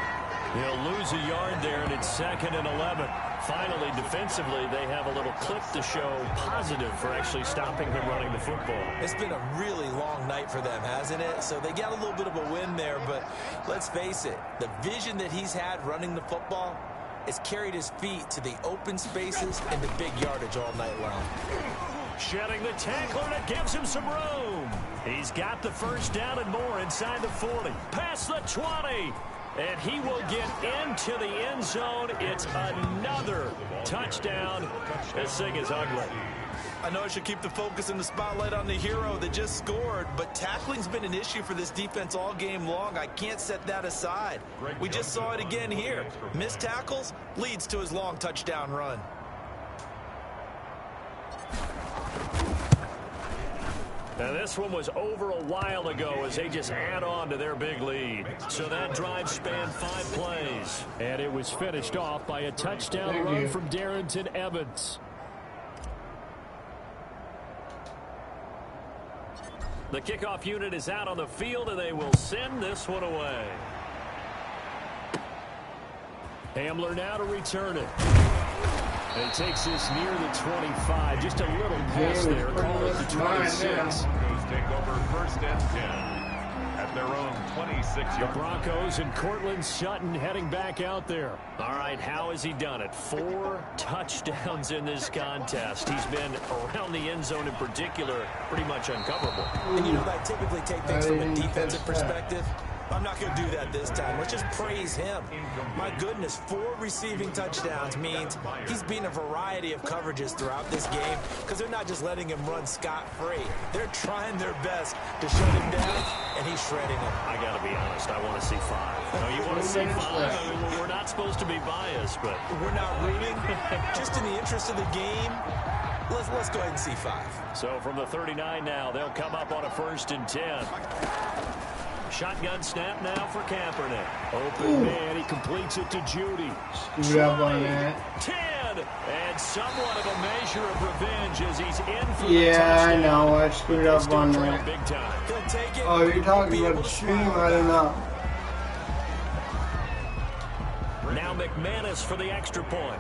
He'll lose a yard there, and it's 2nd and 11. Finally, defensively, they have a little clip to show positive for actually stopping him running the football. It's been a really long night for them, hasn't it? So they got a little bit of a win there, but let's face it, the vision that he's had running the football has carried his feet to the open spaces and the big yardage all night long. Shedding the tackler, and it gives him some room. He's got the first down and more inside the 40. Past the 20. And he will get into the end zone. It's another touchdown. This thing is ugly. I know I should keep the focus and the spotlight on the hero that just scored, but tackling's been an issue for this defense all game long. I can't set that aside. We just saw it again here. Missed tackles leads to his long touchdown run. Now this one was over a while ago as they just add on to their big lead. So that drive spanned 5 plays. And it was finished off by a touchdown run from Darrington Evans. The kickoff unit is out on the field, and they will send this one away. Hamler now to return it. And he takes this near the 25. Just a little pass there. Call it the 26. Broncos take over 1st and 10 at their own 26-yard. The Broncos and Cortland Sutton heading back out there. All right, how has he done it? 4 touchdowns in this contest. He's been around the end zone in particular, pretty much uncoverable. And you know that I typically take things from a defensive perspective. I'm not going to do that this time. Let's just praise him. My goodness, 4 receiving touchdowns means he's beaten a variety of coverages throughout this game because they're not just letting him run scot-free. They're trying their best to shut him down, and he's shredding him. I got to be honest, I want to see 5. No, you want to see 5? I mean, we're not supposed to be biased, but we're not rooting. Just in the interest of the game, let's go ahead and see 5. So from the 39 now, they'll come up on a 1st and 10. Shotgun snap now for Kaepernick. Open man, he completes it to Judy. Screwed up on that. 10, and somewhat of a measure of revenge as he's in for the touchdown. I know, I screwed up on that. Big time. Take it. Oh, you're talking about the stream? I don't know. Now McManus for the extra point.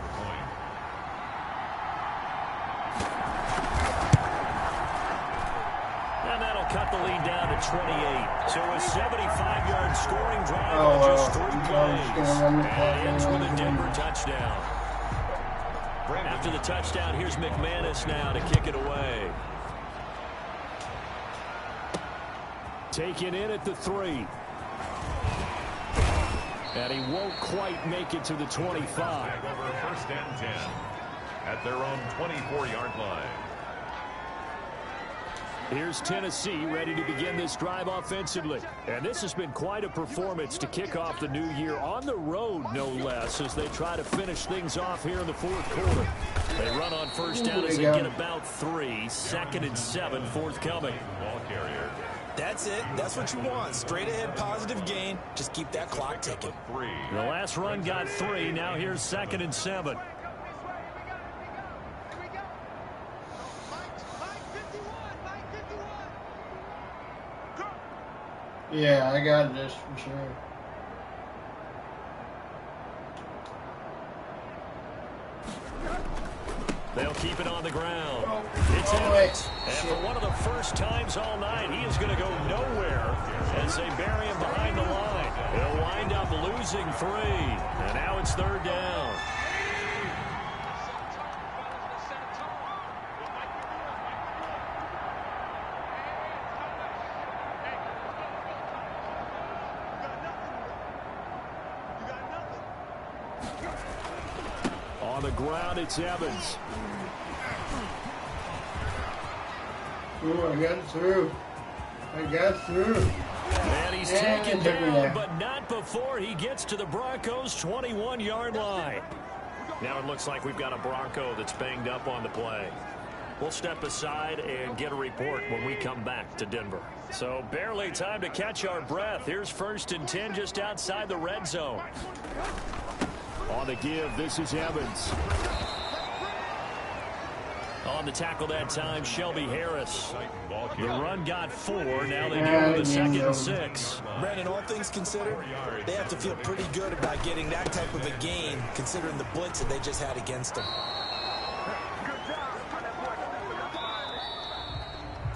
Cut the lead down to 28. So a 75-yard scoring drive on just 3 plays. And ends with a Denver touchdown. After the touchdown, here's McManus now to kick it away. Taken in at the 3. And he won't quite make it to the 25. Over 1st and 10 at their own 24-yard line. Here's Tennessee ready to begin this drive offensively. And this has been quite a performance to kick off the new year on the road, no less, as they try to finish things off here in the 4th quarter. They run on first down as they get about 3. 2nd and 7, forthcoming. Ball carrier. That's it. That's what you want. Straight ahead, positive gain. Just keep that clock ticking. The last run got 3. Now here's 2nd and 7. Yeah, I got this for sure. They'll keep it on the ground. It's Evans. And for one of the first times all night, he is going to go nowhere as they bury him behind the line. He'll wind up losing 3. And now it's 3rd down. On the ground, it's Evans. Ooh, I got through. And he's taken down, but not before he gets to the Broncos' 21-yard line. Now it looks like we've got a Bronco that's banged up on the play. We'll step aside and get a report when we come back to Denver. So barely time to catch our breath. Here's 1st and 10 just outside the red zone. On the give, this is Evans. On the tackle that time, Shelby Harris. The run got 4. Now they go with a 2nd and 6. Brandon, all things considered, they have to feel pretty good about getting that type of a gain, considering the blitz that they just had against them.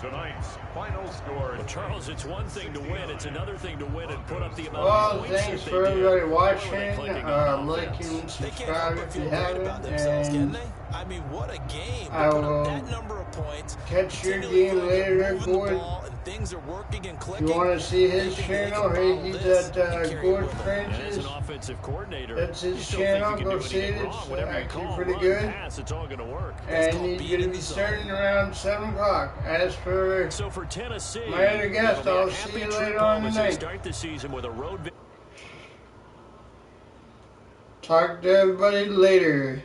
Tonight's final score. Well, Charles, it's one thing to win. It's another thing to win and put up the amount Well, of points thanks that for they everybody did. watching. Like and subscribe if you haven't. And I mean, what a game. I will that number of points. catch your game later, Gord. Things are working and If clicking. you want to see his channel, hey, he's at Gord As Francis. an offensive coordinator, That's his you still think channel. you can Go do see it. anything wrong. It's Whatever you actually call, pretty run, good. pass, it's all going to work. And he's going to be starting around 7 o'clock. As for So for Tennessee, my other guest, it'll be a I'll happy see you trip later home on as they tonight. start the season with a road. Talk to everybody later.